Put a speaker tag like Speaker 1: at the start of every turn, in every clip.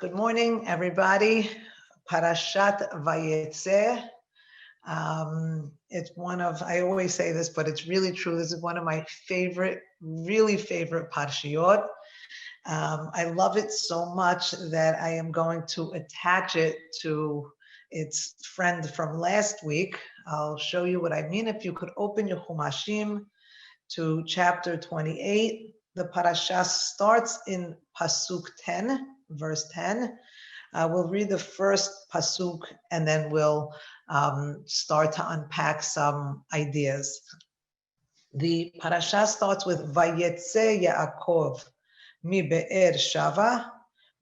Speaker 1: Good morning, everybody. Perashat Vayesse. It's one of, I always say this, but it's really true. This is one of my favorite, really favorite parashiyot. I love it so much that I am going to attach it to its friend from last week. I'll show you what I mean. If you could open your Chumashim to chapter 28. The parasha starts in Pasuk 10, verse 10. We'll read the first Pasuk and then we'll start to unpack some ideas. The parasha starts with Vayetse Yaakov mi Be'er Shava,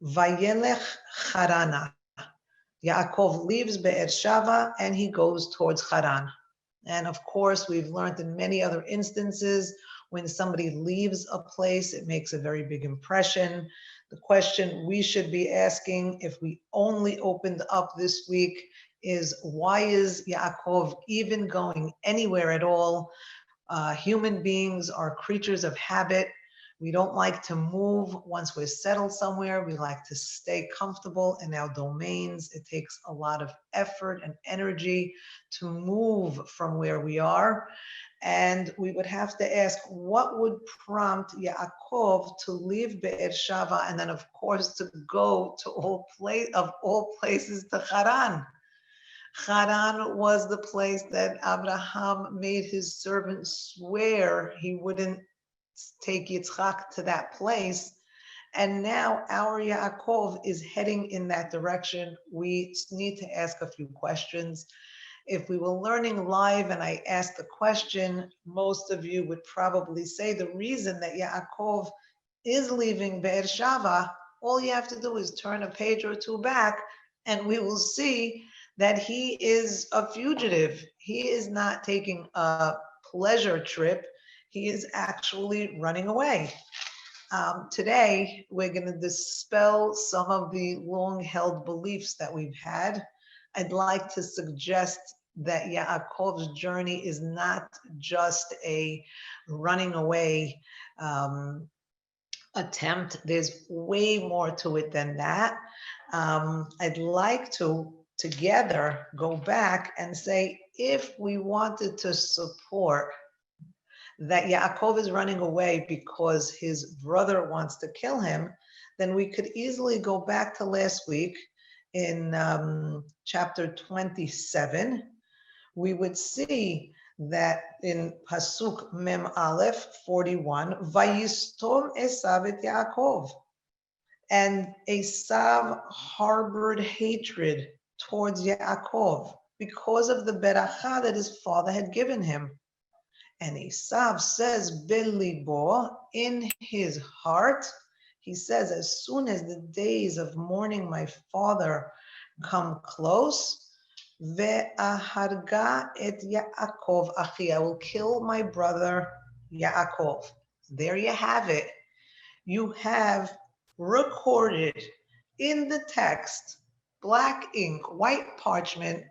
Speaker 1: Vayelech Harana. Yaakov leaves Be'er Shava and he goes towards Haran. And of course, we've learned in many other instances, when somebody leaves a place, it makes a very big impression. The question we should be asking, if we only opened up this week, is why is Yaakov even going anywhere at all? Human beings are creatures of habit. We don't like to move once we're settled somewhere. We like to stay comfortable in our domains. It takes a lot of effort and energy to move from where we are. And we would have to ask, what would prompt Yaakov to leave Be'er Shava and then, of course, to go to all places to Haran? Haran was the place that Abraham made his servant swear he wouldn't take Yitzchak to that place. And now our Yaakov is heading in that direction. We need to ask a few questions. If we were learning live and I asked the question, most of you would probably say the reason that Yaakov is leaving Be'er Shava, all you have to do is turn a page or two back and we will see that he is a fugitive. He is not taking a pleasure trip. He is actually running away. Today, we're going to dispel some of the long-held beliefs that we've had. I'd like to suggest that Yaakov's journey is not just a running away attempt. There's way more to it than that. I'd like to together go back and say, if we wanted to support that Yaakov is running away because his brother wants to kill him, then we could easily go back to last week in chapter 27. We would see that in Pasuk Mem Aleph 41, Vayistom Esav et Yaakov. And Esav harbored hatred towards Yaakov because of the beracha that his father had given him. And Esav says, Belibo, in his heart, he says, as soon as the days of mourning my father come close, Ve'aharga et Yaakov achi, I will kill my brother Yaakov. There you have it. You have recorded in the text, black ink, white parchment,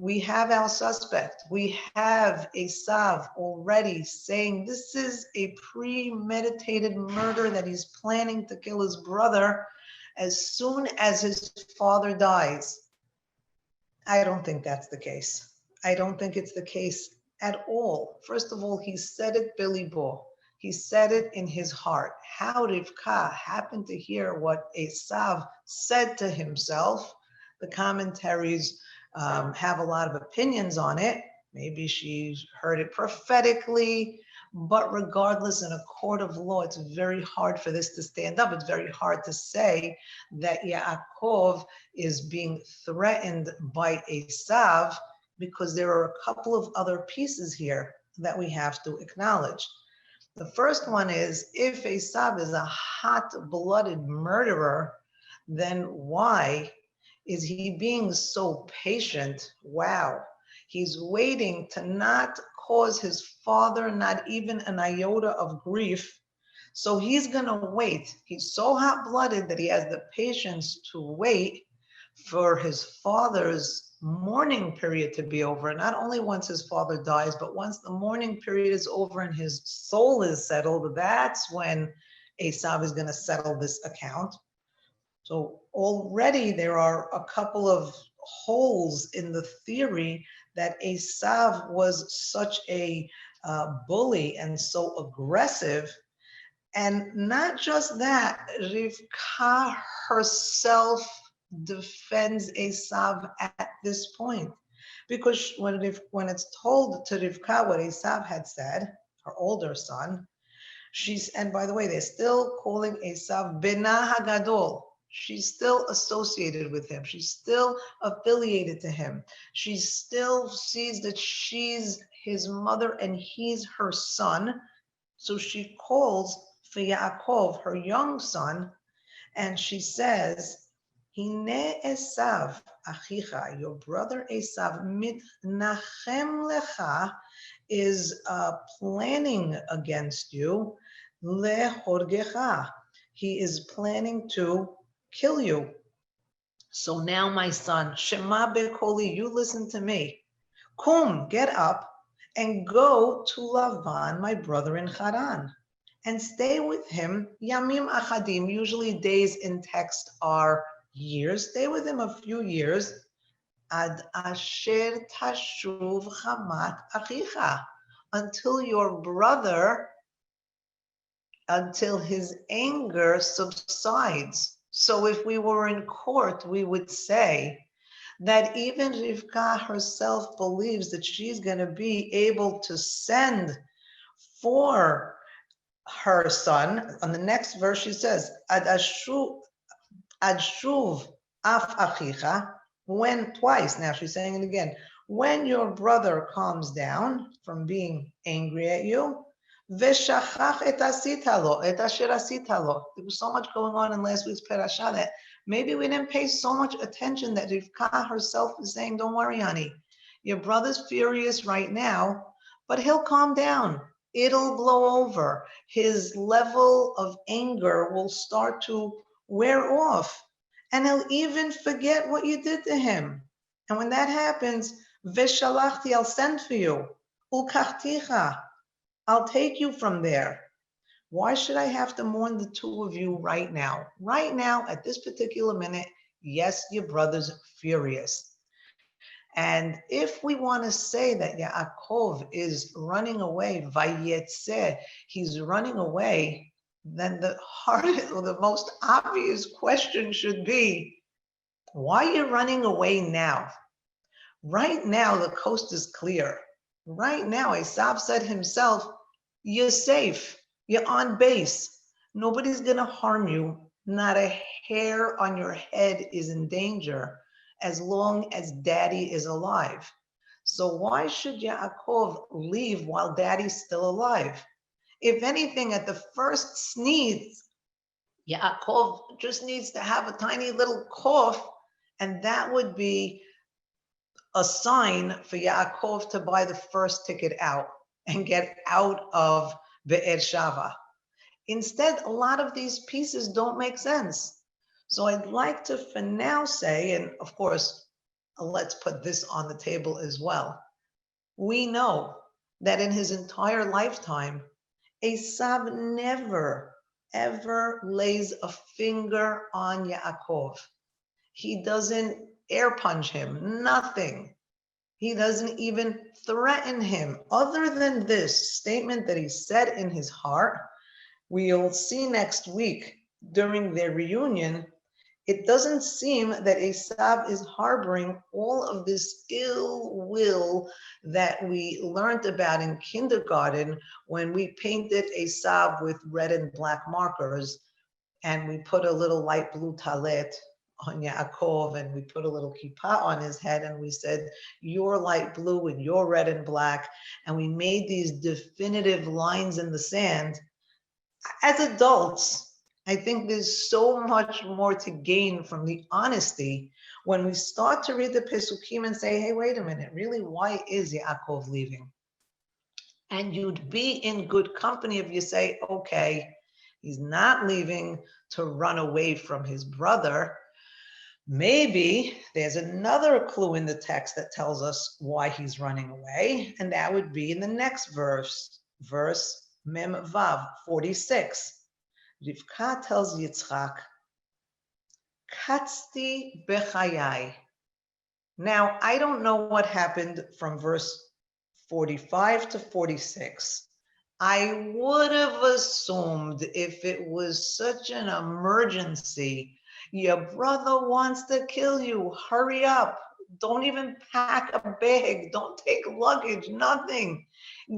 Speaker 1: we have our suspect. We have Esav already saying this is a premeditated murder, that he's planning to kill his brother as soon as his father dies. I don't think that's the case. I don't think it's the case at all. First of all, he said it bilibo. He said it in his heart. How Rivka happened to hear what Esav said to himself, the commentaries have a lot of opinions on it. Maybe she heard it prophetically, but regardless, in a court of law, it's very hard for this to stand up. It's very hard to say that Yaakov is being threatened by Esav, because there are a couple of other pieces here that we have to acknowledge. The first one is, if Esav is a hot-blooded murderer, then why is he being so patient? Wow. He's waiting to not cause his father not even an iota of grief. So he's going to wait. He's so hot-blooded that he has the patience to wait for his father's mourning period to be over. Not only once his father dies, but once the mourning period is over and his soul is settled, that's when Esav is going to settle this account. So already there are a couple of holes in the theory that Esav was such a bully and so aggressive. And not just that, Rivka herself defends Esav at this point. Because when it's told to Rivka what Esav had said, her older son, and by the way, they're still calling Esav Bena Hagadol. She's still associated with him. She's still affiliated to him. She still sees that she's his mother and he's her son. So she calls for Yaakov, her young son, and she says, Hine Esav, Achicha, your brother Esav, mitnachem lecha, is planning against you, lehorgecha. He is planning to kill you. So now, my son, Shema bekoli, you listen to me. Kum, get up and go to Lavan, my brother in Haran, and stay with him. Yamim achadim, usually days in text are years. Stay with him a few years. Ad asher tashuv chamat achicha, until your brother, until his anger subsides. So if we were in court, we would say that even Rivka herself believes that she's going to be able to send for her son. On the next verse, she says, Ad shuv af achicha, when twice, now she's saying it again, when your brother calms down from being angry at you, veshachach et asita lo, et asher asita lo. There was so much going on in last week's Perashat that maybe we didn't pay so much attention that Rivka herself is saying, don't worry, honey, your brother's furious right now, but he'll calm down. It'll blow over. His level of anger will start to wear off. And he'll even forget what you did to him. And when that happens, Veshalachti, I'll send for you. Ukachticha, I'll take you from there. Why should I have to mourn the two of you right now? Right now, at this particular minute, yes, your brother's furious. And if we want to say that Yaakov is running away, Vayesse, he's running away, then the hardest or the most obvious question should be, why are you running away now? Right now, the coast is clear. Right now, Esav said himself, you're safe. You're on base. Nobody's going to harm you. Not a hair on your head is in danger as long as daddy is alive. So why should Yaakov leave while daddy's still alive? If anything, at the first sneeze, Yaakov just needs to have a tiny little cough, and that would be a sign for Yaakov to buy the first ticket out and get out of Be'er Shava. Instead, a lot of these pieces don't make sense. So I'd like to, for now, say, and of course, let's put this on the table as well. We know that in his entire lifetime, Esav never, ever lays a finger on Yaakov. He doesn't air punch him, nothing. He doesn't even threaten him. Other than this statement that he said in his heart, we'll see next week during their reunion, it doesn't seem that Esav is harboring all of this ill will that we learned about in kindergarten when we painted Esav with red and black markers and we put a little light blue talet on Yaakov and we put a little kippah on his head and we said, you're light blue and you're red and black. And we made these definitive lines in the sand. As adults, I think there's so much more to gain from the honesty when we start to read the Pesukim and say, hey, wait a minute, really, why is Yaakov leaving? And you'd be in good company if you say, okay, he's not leaving to run away from his brother. Maybe there's another clue in the text that tells us why he's running away, and that would be in the next verse, verse Mem Vav 46. Rivka tells Yitzchak, Katzti bechayai. Now, I don't know what happened from verse 45 to 46. I would have assumed if it was such an emergency, your brother wants to kill you, hurry up. Don't even pack a bag. Don't take luggage, nothing.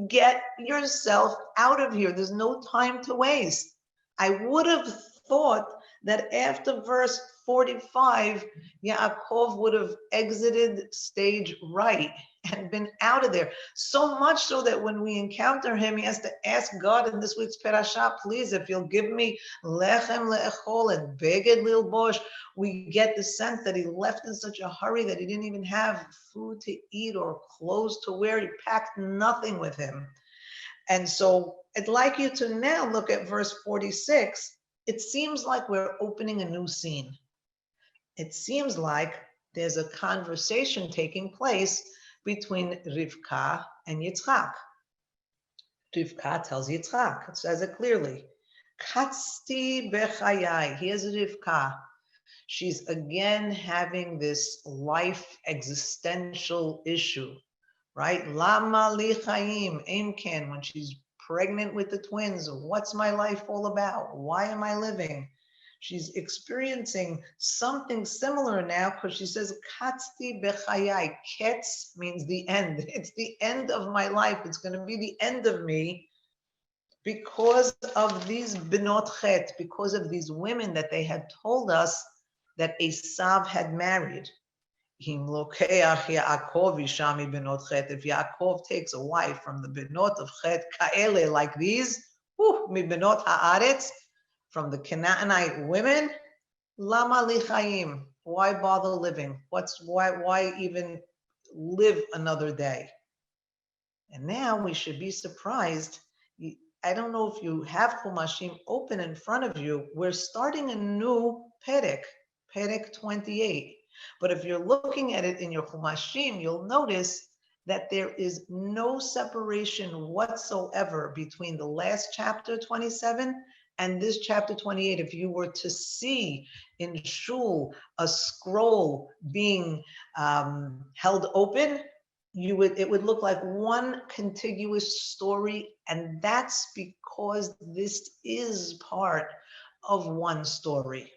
Speaker 1: Get yourself out of here. There's no time to waste. I would have thought that after verse 45, Yaakov would have exited stage right and been out of there. So much so that when we encounter him, he has to ask God in this week's Perashat, please, if you'll give me lechem le'echol and beged lilbosh. We get the sense that he left in such a hurry that he didn't even have food to eat or clothes to wear. He packed nothing with him. And so I'd like you to now look at verse 46. It seems like we're opening a new scene. It seems like there's a conversation taking place between Rivka and Yitzchak. Rivka tells Yitzchak, it says it clearly. Katzti bechayai. Here's Rivka. She's again having this life existential issue, right? Lama li chayim, Aimken, when she's pregnant with the twins. What's my life all about? Why am I living? She's experiencing something similar now because she says, Katzti bechayai. Ketz means the end. It's the end of my life. It's going to be the end of me because of these benot chet, because of these women that they had told us that Esav had married. If Yaakov takes a wife from the benot of chet, kaele, like these, mi benot haaretz, from the Canaanite women, lama li chayim. Why bother living? Why even live another day? And now we should be surprised. I don't know if you have Chumashim open in front of you. We're starting a new Perek 28. But if you're looking at it in your Chumashim, you'll notice that there is no separation whatsoever between the last chapter 27 and this chapter 28. If you were to see in Shul a scroll being held open, it would look like one contiguous story, and that's because this is part of one story.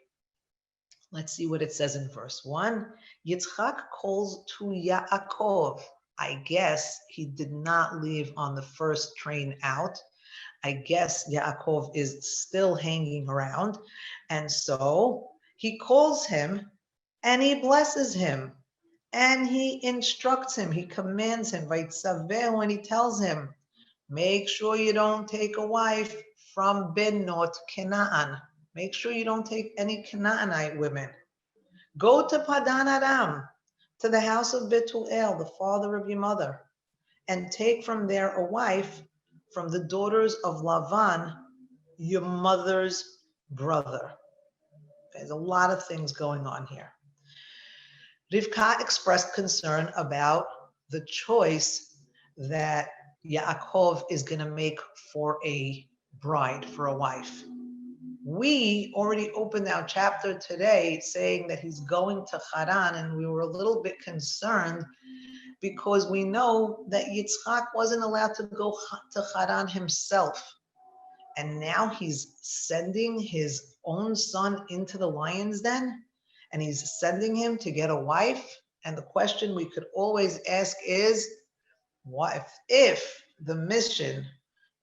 Speaker 1: Let's see what it says in verse 1. Yitzchak calls to Yaakov. I guess he did not leave on the first train out. I guess Yaakov is still hanging around. And so he calls him and he blesses him and he instructs him. He commands him, Vaitzaveh, when he tells him, make sure you don't take a wife from Benot Canaan. Make sure you don't take any Canaanite women. Go to Padan Aram, to the house of Betuel, the father of your mother, and take from there a wife from the daughters of Lavan, your mother's brother. There's a lot of things going on here. Rivka expressed concern about the choice that Yaakov is going to make for a bride, for a wife. We already opened our chapter today saying that he's going to Haran, and we were a little bit concerned because we know that Yitzchak wasn't allowed to go to Haran himself. And now he's sending his own son into the lion's den, and he's sending him to get a wife. And the question we could always ask is, what if the mission,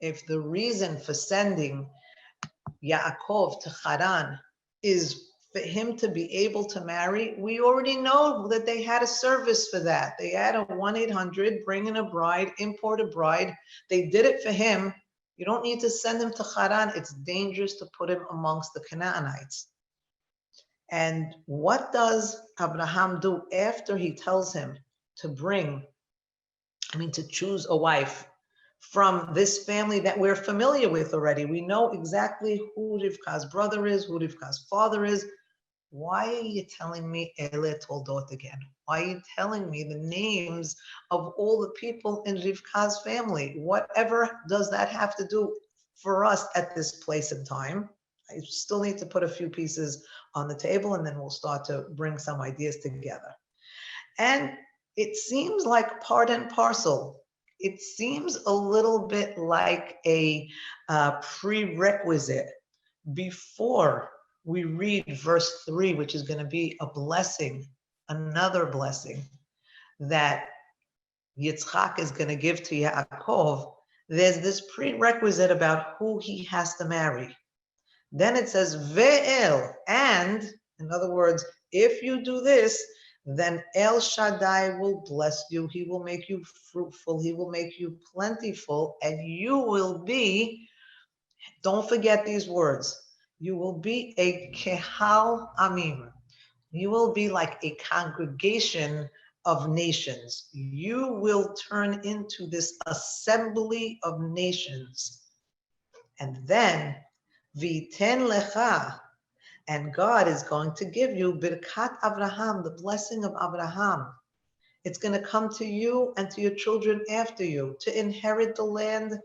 Speaker 1: if the reason for sending Yaakov to Haran is for him to be able to marry? We already know that they had a service for that. They had a 1-800, bring in a bride, import a bride. They did it for him. You don't need to send him to Haran. It's dangerous to put him amongst the Canaanites. And what does Abraham do after he tells him to choose a wife from this family that we're familiar with already? We know exactly who Rivka's brother is, who Rivka's father is. Why are you telling me Ele Toldot again? Why are you telling me the names of all the people in Rivka's family? Whatever does that have to do for us at this place and time? I still need to put a few pieces on the table, and then we'll start to bring some ideas together. And it seems like part and parcel. It seems a little bit like a prerequisite before we read verse 3, which is going to be a blessing, another blessing that Yitzchak is going to give to Yaakov. There's this prerequisite about who he has to marry. Then it says, Ve'el, and, in other words, if you do this, then El Shaddai will bless you. He will make you fruitful. He will make you plentiful, and you will be, don't forget these words, you will be a Kehal Amim. You will be like a congregation of nations. You will turn into this assembly of nations. And then, V'iten lecha, and God is going to give you Birkat Abraham, the blessing of Abraham. It's going to come to you and to your children after you to inherit the land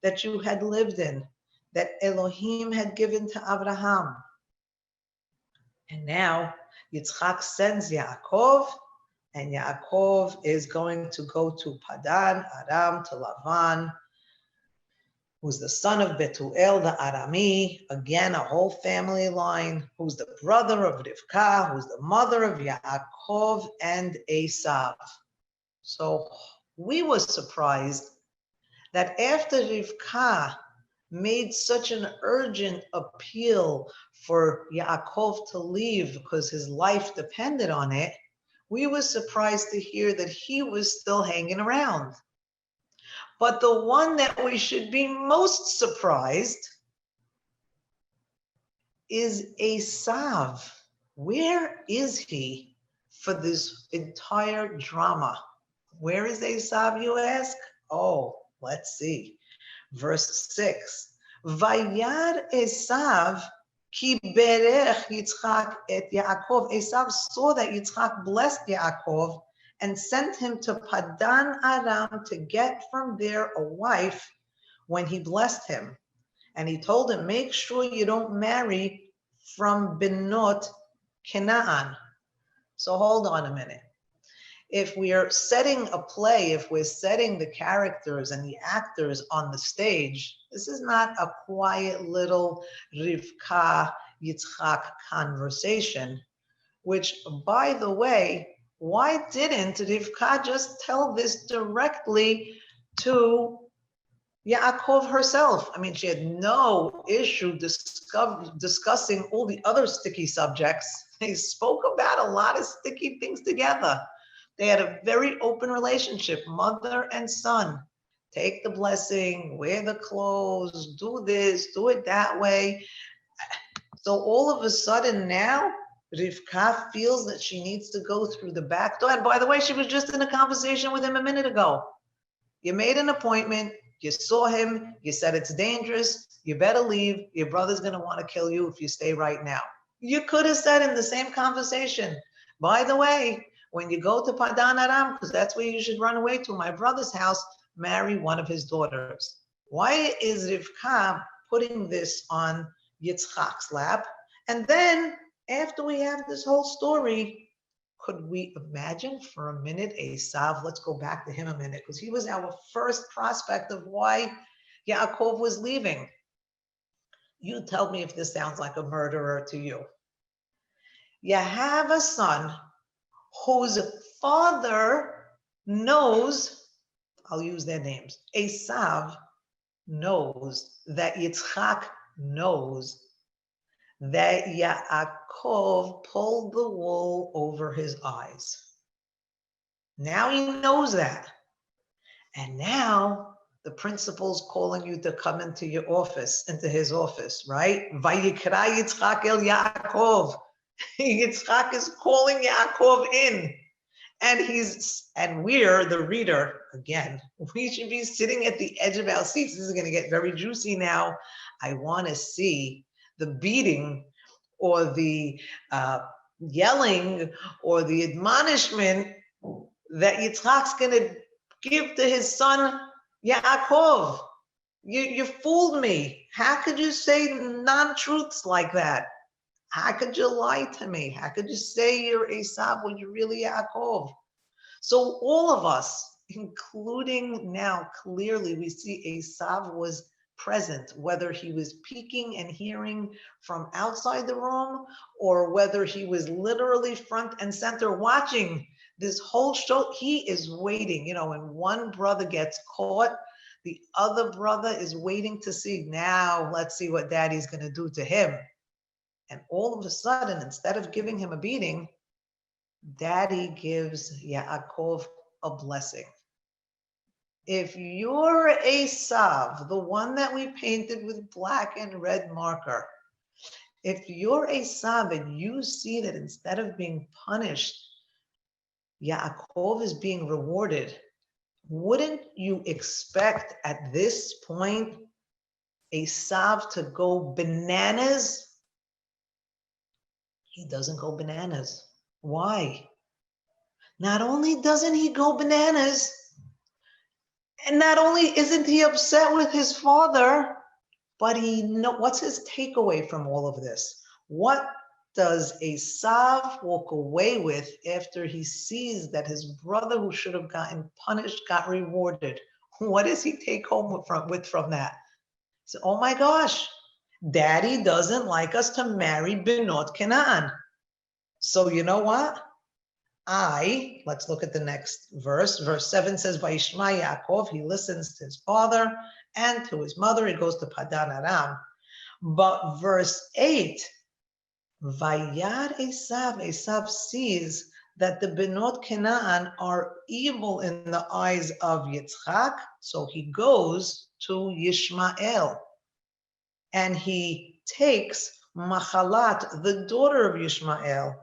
Speaker 1: that you had lived in, that Elohim had given to Abraham. And now Yitzchak sends Yaakov, and Yaakov is going to go to Padan Aram, to Lavan, who's the son of Betuel the Arami, again, a whole family line, who's the brother of Rivka, who's the mother of Yaakov and Esav. So we were surprised that after Rivka made such an urgent appeal for Yaakov to leave because his life depended on it, we were surprised to hear that he was still hanging around. But the one that we should be most surprised is Esav. Where is he for this entire drama? Where is Esav, you ask? Oh, let's see. Verse 6. Vayar Esav ki berech Yitzchak et Yaakov. Esav saw that Yitzchak blessed Yaakov and sent him to Padan Aram to get from there a wife when he blessed him. And he told him, make sure you don't marry from Benot Canaan. So hold on a minute. If we are setting a play, if we're setting the characters and the actors on the stage, this is not a quiet little Rivka Yitzchak conversation, which, by the way, why didn't Rivka just tell this directly to Yaakov herself? I mean, she had no issue discussing all the other sticky subjects. They spoke about a lot of sticky things together. They had a very open relationship, mother and son. Take the blessing, wear the clothes, do this, do it that way. So all of a sudden now, Rivka feels that she needs to go through the back door. And by the way, she was just in a conversation with him a minute ago. You made an appointment, you saw him, you said it's dangerous, you better leave, your brother's gonna want to kill you if you stay right now. You could have said in the same conversation, by the way, when you go to Padan Aram, because that's where you should run away to, my brother's house, marry one of his daughters. Why is Rivka putting this on Yitzchak's lap? And then, after we have this whole story, could we imagine for a minute Esav? Let's go back to him a minute, because he was our first prospect of why Yaakov was leaving. You tell me if this sounds like a murderer to you. You have a son whose father knows, I'll use their names, Esav knows that Yitzchak knows that Yaakov pulled the wool over his eyes. Now he knows that. And now the principal's calling you to come into your office, into his office, right? Vayikra Yitzchak el Yaakov. Yitzchak is calling Yaakov in. And we're the reader, again, we should be sitting at the edge of our seats. This is going to get very juicy now. I want to see the beating or the yelling or the admonishment that Yitzchak's going to give to his son Yaakov. You fooled me. How could you say non-truths like that? How could you lie to me? How could you say you're Esav when you're really Yaakov? So all of us, including now, clearly we see Esav was present, whether he was peeking and hearing from outside the room, or whether he was literally front and center watching this whole show. He is waiting. When one brother gets caught, the other brother is waiting to see, now let's see what daddy's going to do to him. And all of a sudden, instead of giving him a beating, daddy gives Yaakov a blessing. If you're Esav, the one that we painted with black and red marker, if you're Esav and you see that instead of being punished, Yaakov is being rewarded, wouldn't you expect at this point Esav to go bananas? He doesn't go bananas. Why? Not only doesn't he go bananas, and not only isn't he upset with his father, but what's his takeaway from all of this? What does Esav walk away with after he sees that his brother, who should have gotten punished, got rewarded? What does he take home from that? So, oh my gosh, daddy doesn't like us to marry Benot Canaan. So you know what? Let's look at the next verse. Verse 7 says, Vayishma Yaakov, he listens to his father and to his mother. He goes to Padan Aram. But verse 8, Vayar Esav sees that the Benot Canaan are evil in the eyes of Yitzchak. So he goes to Yishmael and he takes Machalat, the daughter of Yishmael,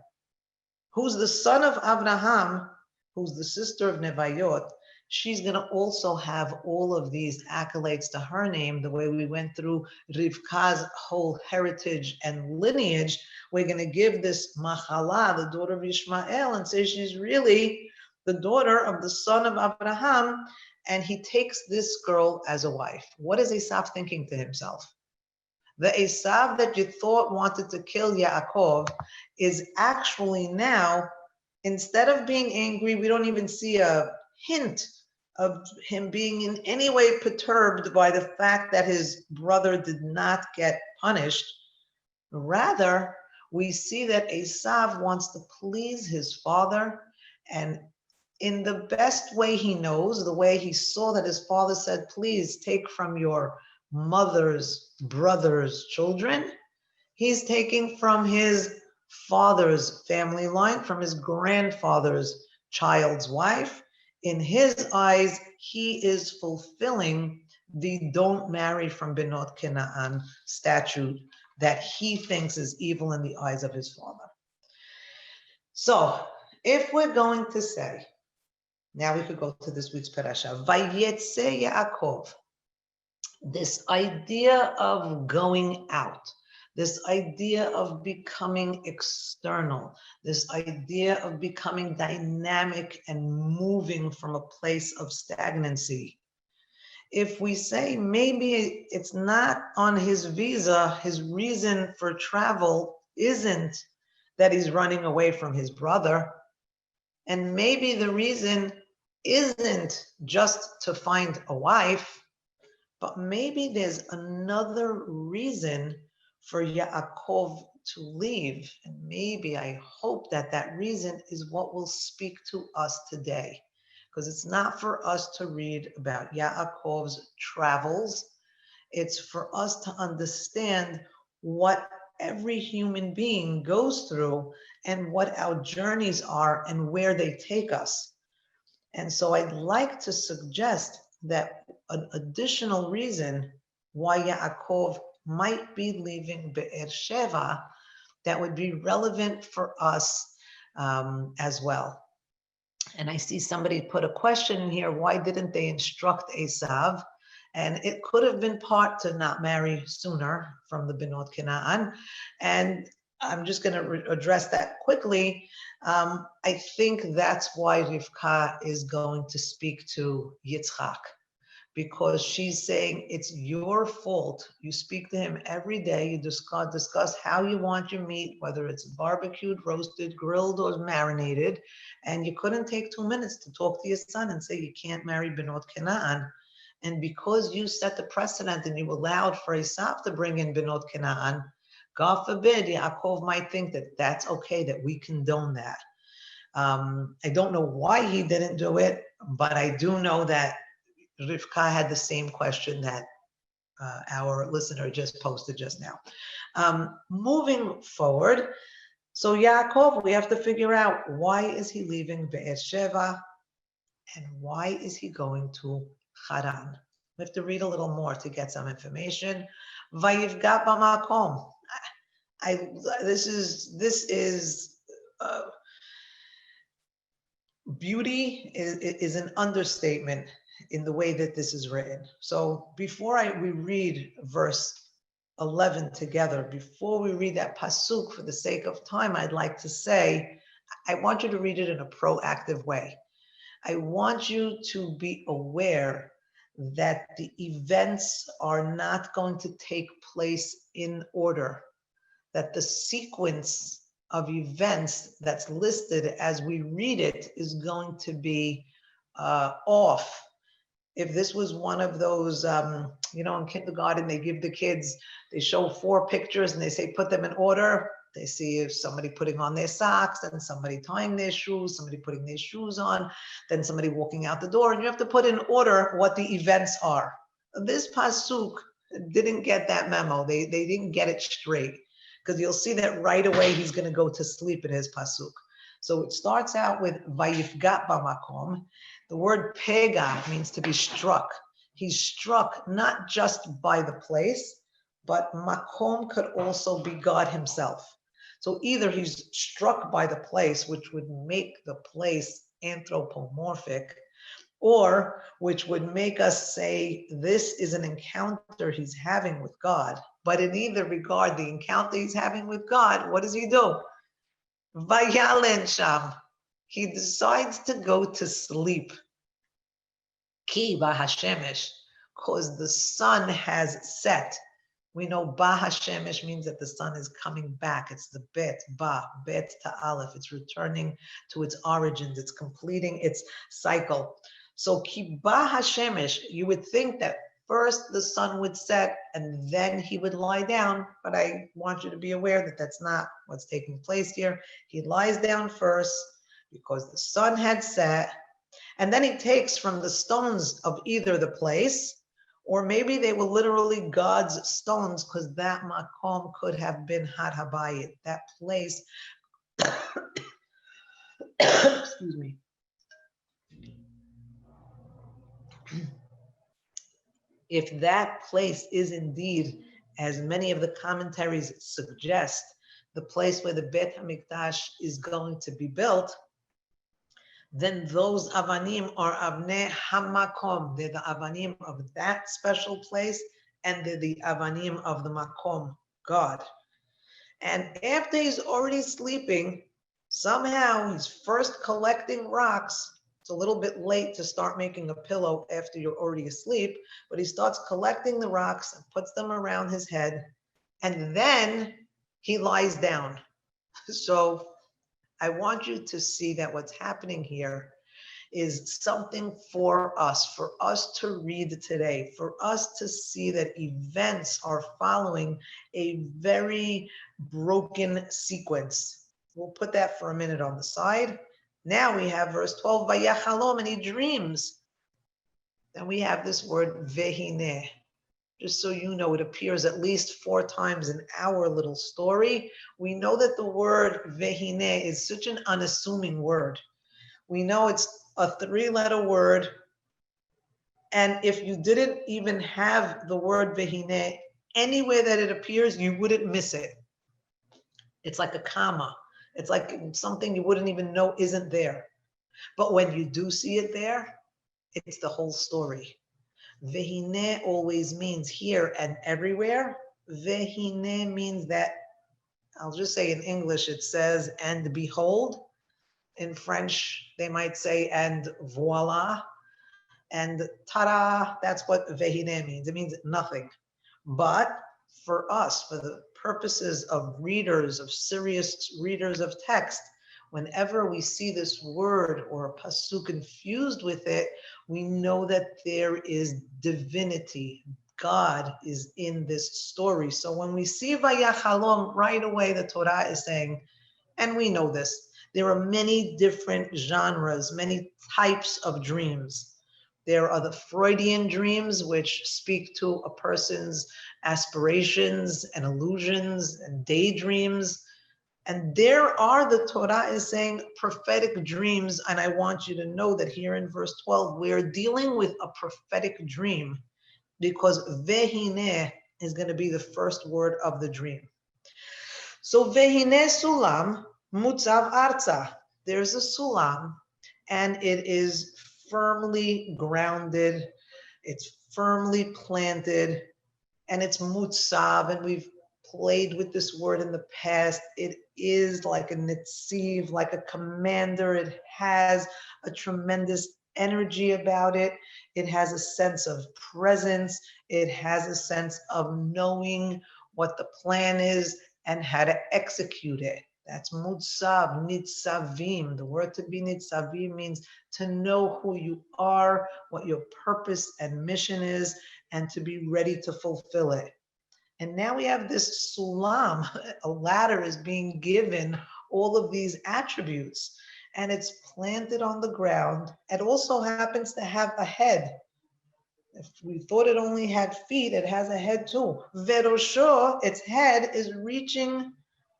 Speaker 1: who's the son of Abraham, who's the sister of Nevayot. She's going to also have all of these accolades to her name, the way we went through Rivka's whole heritage and lineage. We're going to give this Machala, the daughter of Ishmael, and say she's really the daughter of the son of Abraham, and he takes this girl as a wife. What is Esav thinking to himself? The Esav that you thought wanted to kill Yaakov is actually now, instead of being angry, we don't even see a hint of him being in any way perturbed by the fact that his brother did not get punished. Rather, we see that Esav wants to please his father, and in the best way he knows, the way he saw that his father said, please take from your mother's brother's children, he's taking from his father's family line, from his grandfather's child's wife. In his eyes, he is fulfilling the don't marry from Benot Canaan statute that he thinks is evil in the eyes of his father. So if we're going to say, now we could go to this week's Perashat Vayesse Yaakov, this idea of going out, this idea of becoming external, this idea of becoming dynamic and moving from a place of stagnancy. If we say maybe it's not on his visa, his reason for travel isn't that he's running away from his brother, and maybe the reason isn't just to find a wife, but maybe there's another reason for Yaakov to leave. And maybe I hope that that reason is what will speak to us today. Because it's not for us to read about Yaakov's travels. It's for us to understand what every human being goes through and what our journeys are and where they take us. And so I'd like to suggest that an additional reason why Yaakov might be leaving Be'er Sheva that would be relevant for us as well. And I see somebody put a question in here, why didn't they instruct Esav? And it could have been part to not marry sooner from the Benot Canaan. And I'm just going to address that quickly. I think that's why Rivka is going to speak to Yitzchak, because she's saying it's your fault. You speak to him every day. You discuss how you want your meat, whether it's barbecued, roasted, grilled, or marinated. And you couldn't take 2 minutes to talk to your son and say you can't marry Benot Canaan. And because you set the precedent and you allowed for Esav to bring in Benot Canaan, God forbid, Yaakov might think that that's okay, that we condone that. I don't know why he didn't do it, but I do know that Rivka had the same question that our listener just posted just now. Moving forward, so Yaakov, we have to figure out, why is he leaving Be'er-Sheva and why is he going to Haran? We have to read a little more to get some information. Vayivga b'makom. This is beauty is an understatement in the way that this is written. So before we read verse 11 together, before we read that pasuk, for the sake of time, I'd like to say, I want you to read it in a proactive way. I want you to be aware that the events are not going to take place in order, that the sequence of events that's listed as we read it is going to be off. If this was one of those, in kindergarten, they give the kids, they show 4 pictures and they say, put them in order. They see if somebody putting on their socks, then somebody tying their shoes, somebody putting their shoes on, then somebody walking out the door, and you have to put in order what the events are. This pasuk didn't get that memo. They didn't get it straight, because you'll see that right away he's going to go to sleep in his pasuk. So it starts out with vayifga b'makom. The word pega means to be struck. He's struck not just by the place, but makom could also be God himself. So either he's struck by the place, which would make the place anthropomorphic, or which would make us say this is an encounter he's having with God. But in either regard, the encounter he's having with God, what does he do? Vayalen sham. He decides to go to sleep. Ki bahashemesh, because the sun has set. We know bahashemesh means that the sun is coming back. It's the bet to aleph. It's returning to its origins. It's completing its cycle. So ki bahashemesh, you would think that first the sun would set and then he would lie down, but I want you to be aware that that's not what's taking place here. He lies down first because the sun had set, and then he takes from the stones of either the place, or maybe they were literally God's stones, because that makom could have been Har Habayit, that place. Excuse me. If that place is indeed, as many of the commentaries suggest, the place where the Bet HaMikdash is going to be built, then those avanim are avnei hamakom. They're the avanim of that special place, and they're the avanim of the makom, God. And after he's already sleeping, somehow he's first collecting rocks. It's a little bit late to start making a pillow after you're already asleep, but he starts collecting the rocks and puts them around his head, and then he lies down. So I want you to see that what's happening here is something for us to read today, for us to see that events are following a very broken sequence. We'll put that for a minute on the side. Now we have verse 12, Vayachalom, and he dreams. Then we have this word vehine. Just so you know, it appears at least 4 times in our little story. We know that the word vehine is such an unassuming word. We know it's a 3-letter word. And if you didn't even have the word vehine, anywhere that it appears, you wouldn't miss it. It's like a comma. It's like something you wouldn't even know isn't there. But when you do see it there, it's the whole story. Vehine always means here and everywhere. Vehine means that, I'll just say in English, it says, and behold. In French, they might say, and voila. And ta-da, that's what vehine means. It means nothing. But for us, for the purposes of readers, of serious readers of text, whenever we see this word or a pasuk infused with it, we know that there is divinity. God is in this story. So when we see Vayachalom, right away the Torah is saying, and we know this, there are many different genres, many types of dreams. There are the Freudian dreams, which speak to a person's aspirations and illusions and daydreams. And there are, the Torah is saying, prophetic dreams. And I want you to know that here in verse 12, we're dealing with a prophetic dream because vehine is going to be the first word of the dream. So vehine sulam mutzav arza. There's a sulam, and it is firmly grounded, it's firmly planted, and it's mutzav, and we've played with this word in the past. It is like a nitziv, like a commander. It has a tremendous energy about it. It has a sense of presence. It has a sense of knowing what the plan is and how to execute it. That's mutzav, nitzavim. The word to be nitzavim means to know who you are, what your purpose and mission is, and to be ready to fulfill it. And now we have this sulam, a ladder is being given all of these attributes, and it's planted on the ground. It also happens to have a head. If we thought it only had feet, it has a head too. Verosho, its head is reaching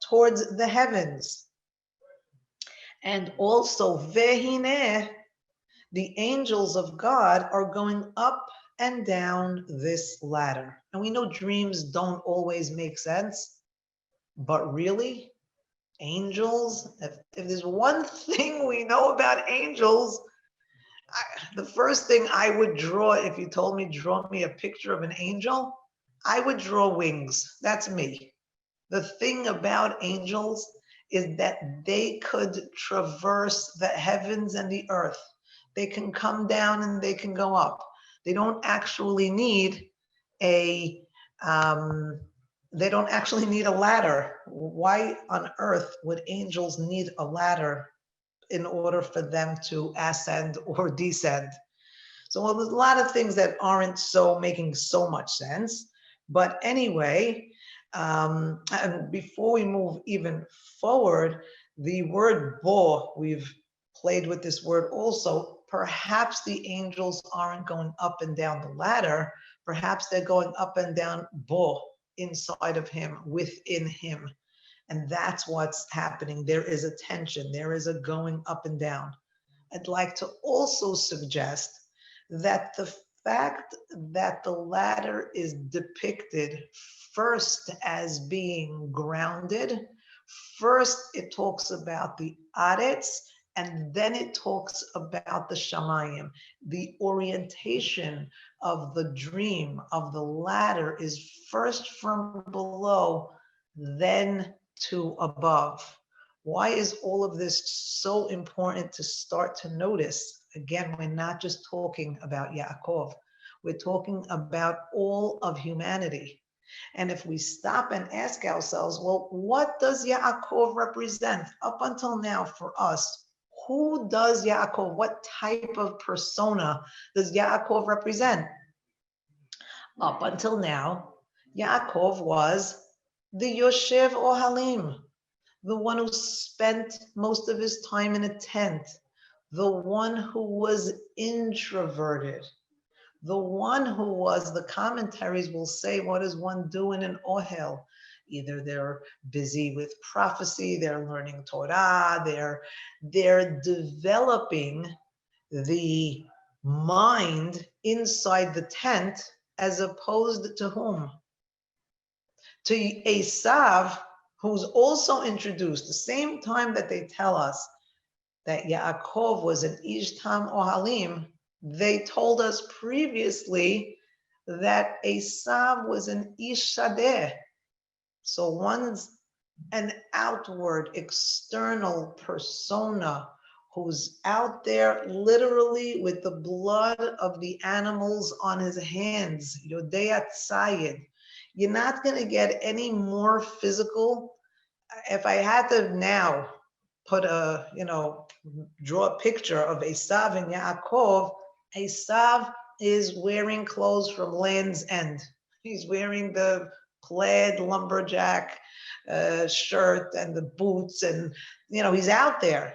Speaker 1: towards the heavens. And also, vehine, the angels of God are going up and down this ladder. And we know dreams don't always make sense, but really, angels, if there's one thing we know about angels, the first thing I would draw, if you told me, draw me a picture of an angel, I would draw wings. That's me. The thing about angels is that they could traverse the heavens and the earth. They can come down and they can go up. They don't actually need a ladder. Why on earth would angels need a ladder in order for them to ascend or descend? So there's a lot of things that aren't making so much sense. But anyway, and before we move even forward, the word bo, we've played with this word also. Perhaps the angels aren't going up and down the ladder. Perhaps they're going up and down bo, inside of him, within him. And that's what's happening. There is a tension. There is a going up and down. I'd like to also suggest that the fact that the ladder is depicted first as being grounded, first it talks about the aretz, and then it talks about the shamayim. The orientation of the dream of the ladder is first from below, then to above. Why is all of this so important to start to notice? Again, we're not just talking about Yaakov. We're talking about all of humanity. And if we stop and ask ourselves, well, what does Yaakov represent? Up until now for us, who does Yaakov, what type of persona does Yaakov represent? Up until now, Yaakov was the Yoshev Ohalim, the one who spent most of his time in a tent, the one who was introverted, the one who was, the commentaries will say, what does one do in an ohel? Either they're busy with prophecy, they're learning Torah, they're developing the mind inside the tent, as opposed to whom? To Esav, who's also introduced, the same time that they tell us that Yaakov was an Ish Tam Ohalim, they told us previously that Esav was an Ish Sadeh. So one's an outward, external persona who's out there literally with the blood of the animals on his hands. Yodea Tzayid. You're not going to get any more physical. If I had to now put draw a picture of Esav and Yaakov, Esav is wearing clothes from Land's End. He's wearing the plaid lumberjack shirt and the boots, and he's out there.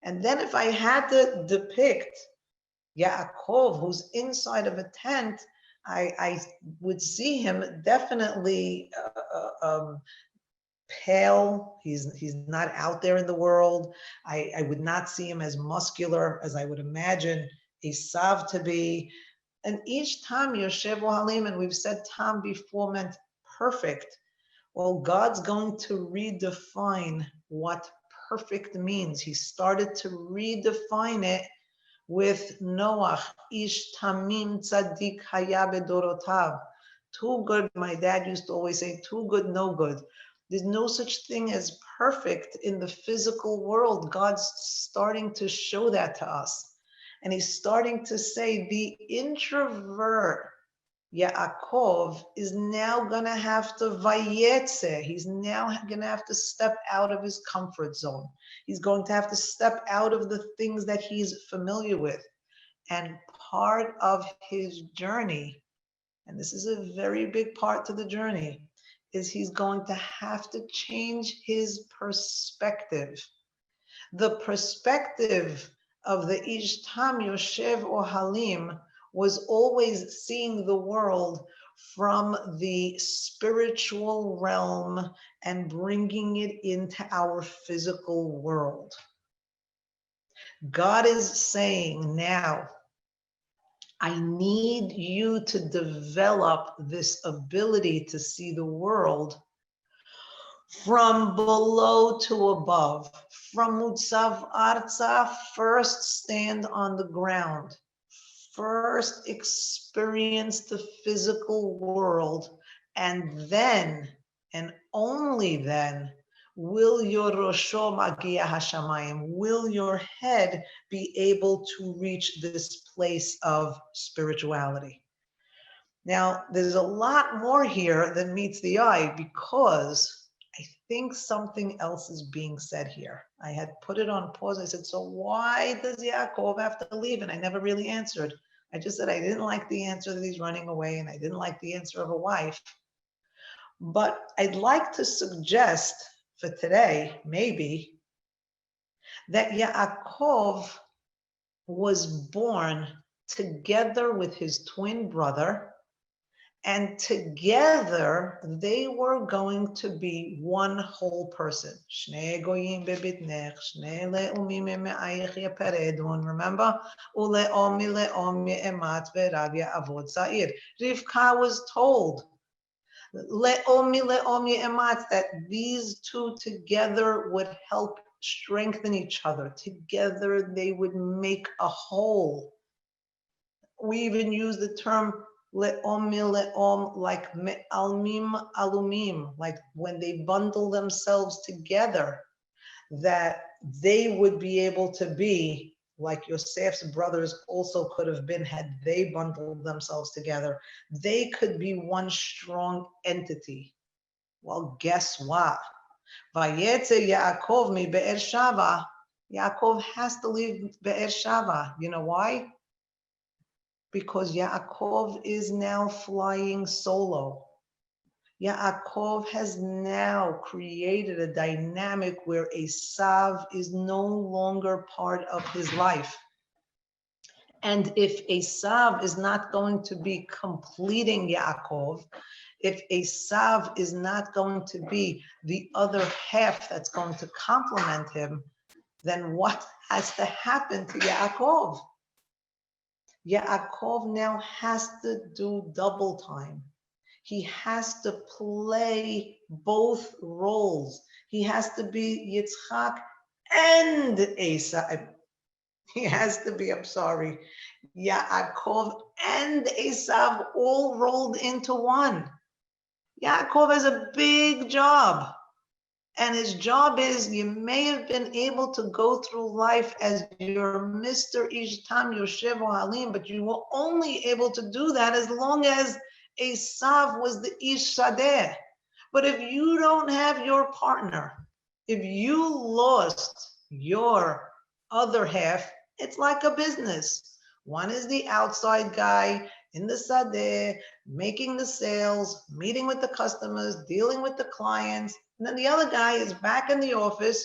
Speaker 1: And then if I had to depict Yaakov, who's inside of a tent, I would see him definitely pale. He's not out there in the world. I would not see him as muscular as I would imagine Esav to be. And each time Yoshev Halim, and we've said tam before meant perfect. Well, God's going to redefine what perfect means. He started to redefine it with Noach, Ish Tamim Tzadik Haya Bedorotav. Too good, my dad used to always say, too good, no good. There's no such thing as perfect in the physical world. God's starting to show that to us. And he's starting to say the introvert Yaakov is now going to have to vayetse. He's now going to have to step out of his comfort zone. He's going to have to step out of the things that he's familiar with. And part of his journey, and this is a very big part to the journey, is he's going to have to change his perspective. The perspective of the Ish Tam Yoshev or Halim was always seeing the world from the spiritual realm and bringing it into our physical world. God is saying now, I need you to develop this ability to see the world from below to above. From Mutzav Arza, first stand on the ground. First experience the physical world, and then, and only then, will your Rosho Magia Hashamayim, will your head be able to reach this place of spirituality. Now, there's a lot more here than meets the eye, because I think something else is being said here. I had put it on pause. I said, so why does Yaakov have to leave? And I never really answered. I just said I didn't like the answer that he's running away, and I didn't like the answer of a wife. But I'd like to suggest for today, maybe, that Yaakov was born together with his twin brother, and together they were going to be one whole person. Remember? Rivka was told that these two together would help strengthen each other. Together they would make a whole. We even use the term le'om le'om, like me'almim alumim, like when they bundle themselves together, that they would be able to be like Yosef's brothers also could have been had they bundled themselves together. They could be one strong entity. Well, guess what? Vayetse Yaakov mi Be'er Shava. Yaakov has to leave Be'er Shava. You know why? Because Yaakov is now flying solo. Yaakov has now created a dynamic where Esav is no longer part of his life. And if Esav is not going to be completing Yaakov, if Esav is not going to be the other half that's going to complement him, then what has to happen to Yaakov? Yaakov now has to do double time. He has to play both roles. He has to be Yitzchak and Esav. He has to be, Yaakov and Esav all rolled into one. Yaakov has a big job. And his job is, you may have been able to go through life as your Mr. Ishtam Yoshev Halim, but you were only able to do that as long as Esav was the Ish Sadeh. But if you don't have your partner, if you lost your other half, it's like a business. One is the outside guy in the Sadeh, making the sales, meeting with the customers, dealing with the clients. And then the other guy is back in the office,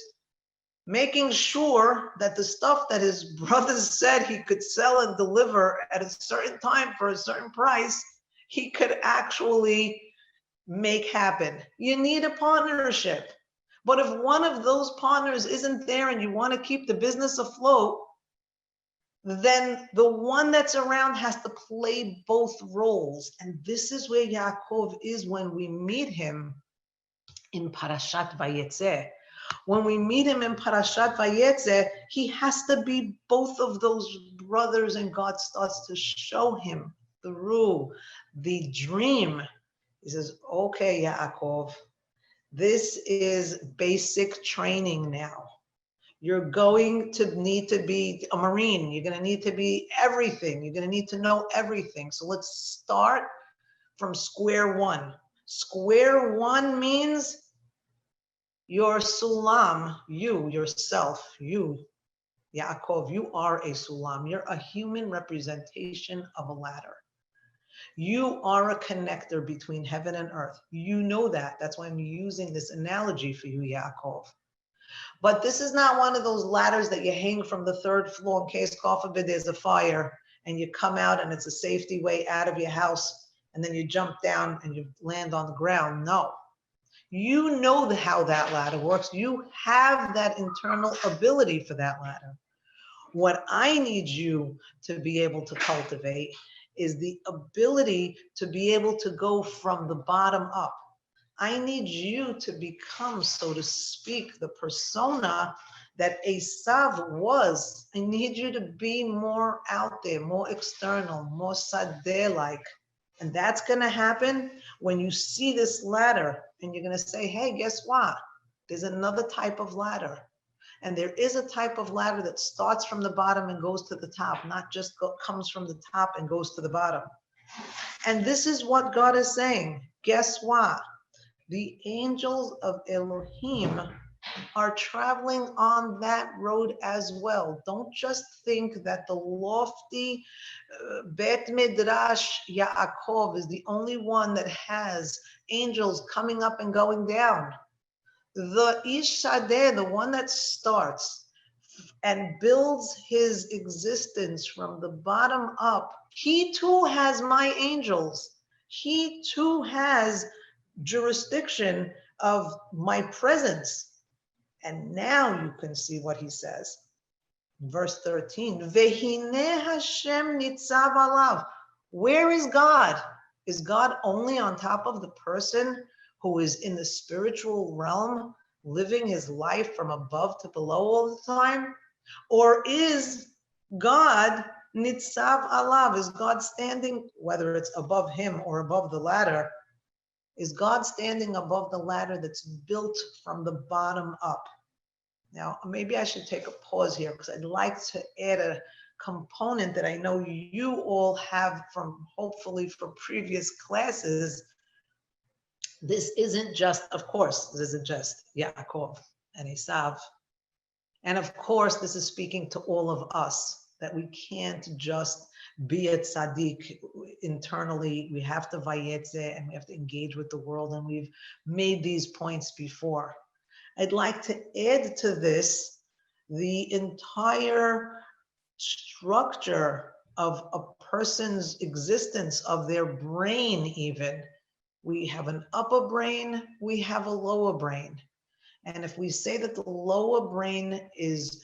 Speaker 1: making sure that the stuff that his brothers said he could sell and deliver at a certain time for a certain price, he could actually make happen. You need a partnership. But if one of those partners isn't there and you want to keep the business afloat, then the one that's around has to play both roles. And this is where Yaakov is when we meet him in Perashat Vayesse. When we meet him in Perashat Vayesse, he has to be both of those brothers, and God starts to show him through the dream. He says, okay, Yaakov, this is basic training now. You're going to need to be a Marine. You're going to need to be everything. You're going to need to know everything. So let's start from square one. Square one means your sulam, you, yourself, you, Yaakov, you are a sulam. You're a human representation of a ladder. You are a connector between heaven and earth. You know that. That's why I'm using this analogy for you, Yaakov. But this is not one of those ladders that you hang from the third floor in case, God forbid, there's a fire and you come out and it's a safety way out of your house and then you jump down and you land on the ground. No. You know how that ladder works. You have that internal ability for that ladder. What I need you to be able to cultivate is the ability to be able to go from the bottom up. I need you to become, so to speak, the persona that Esav was. I need you to be more out there, more external, more sadeh-like. And that's going to happen when you see this ladder and you're going to say, hey, guess what? There's another type of ladder. And there is a type of ladder that starts from the bottom and goes to the top, not just comes from the top and goes to the bottom. And this is what God is saying. Guess what? The angels of Elohim are traveling on that road as well. Don't just think that the lofty Bet Midrash Yaakov is the only one that has angels coming up and going down. The Ish Sadeh, the one that starts and builds his existence from the bottom up, he too has my angels. He too has jurisdiction of my presence. And now you can see what he says. Verse 13, Vehine Hashem nitzav alav. Where is God? Is God only on top of the person who is in the spiritual realm, living his life from above to below all the time? Or is God nitzav alav? Is God standing, whether it's above him or above the ladder, is God standing above the ladder that's built from the bottom up? Now, maybe I should take a pause here because I'd like to add a component that I know you all have from, hopefully, from previous classes. This isn't just, of course, this isn't just Yaakov and Esav. And of course, this is speaking to all of us, that we can't just be a tzaddik internally. We have to vayetze and we have to engage with the world. And we've made these points before. I'd like to add to this the entire structure of a person's existence, of their brain even. We have an upper brain, we have a lower brain. And if we say that the lower brain is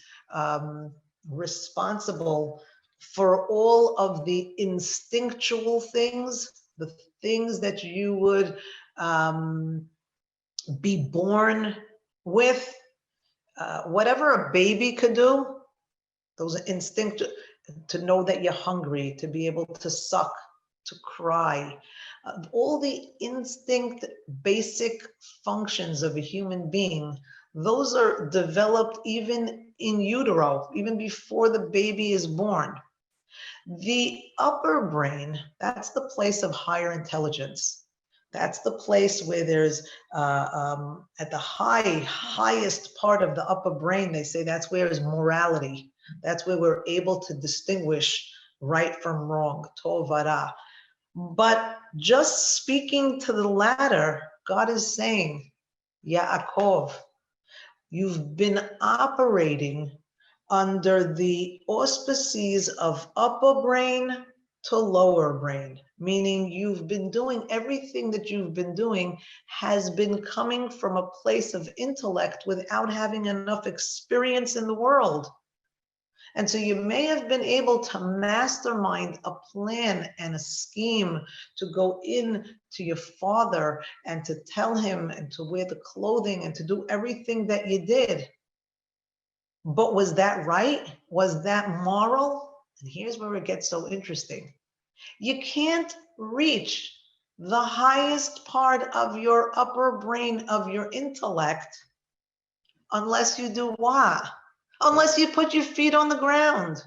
Speaker 1: responsible for all of the instinctual things, the things that you would be born with, whatever a baby could do, those instincts to know that you're hungry, to be able to suck, to cry. All the instinct, basic functions of a human being, those are developed even in utero, even before the baby is born. The upper brain, that's the place of higher intelligence. That's the place where there's, at the highest part of the upper brain, they say that's where is morality. That's where we're able to distinguish right from wrong, tov vara. But just speaking to the latter, God is saying, Yaakov, you've been operating under the auspices of upper brain to lower brain, meaning you've been doing everything that you've been doing has been coming from a place of intellect without having enough experience in the world. And so you may have been able to mastermind a plan and a scheme to go in to your father and to tell him and to wear the clothing and to do everything that you did. But was that right? Was that moral? And here's where it gets so interesting. You can't reach the highest part of your upper brain, of your intellect, unless you do what? Unless you put your feet on the ground,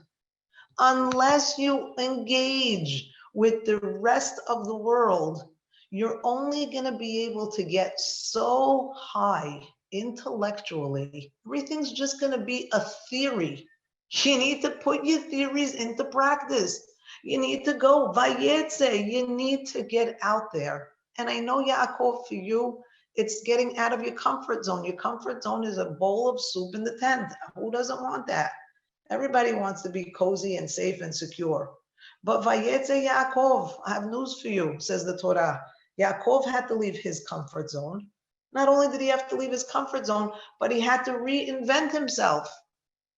Speaker 1: unless you engage with the rest of the world. You're only going to be able to get so high intellectually. Everything's just going to be a theory. You need to put your theories into practice. You need to go Vayetse. You need to get out there. And I know, Yaakov, for you, it's getting out of your comfort zone. Your comfort zone is a bowl of soup in the tent. Who doesn't want that? Everybody wants to be cozy and safe and secure. But Vayetse Yaakov, I have news for you, says the Torah. Yaakov had to leave his comfort zone. Not only did he have to leave his comfort zone, but he had to reinvent himself.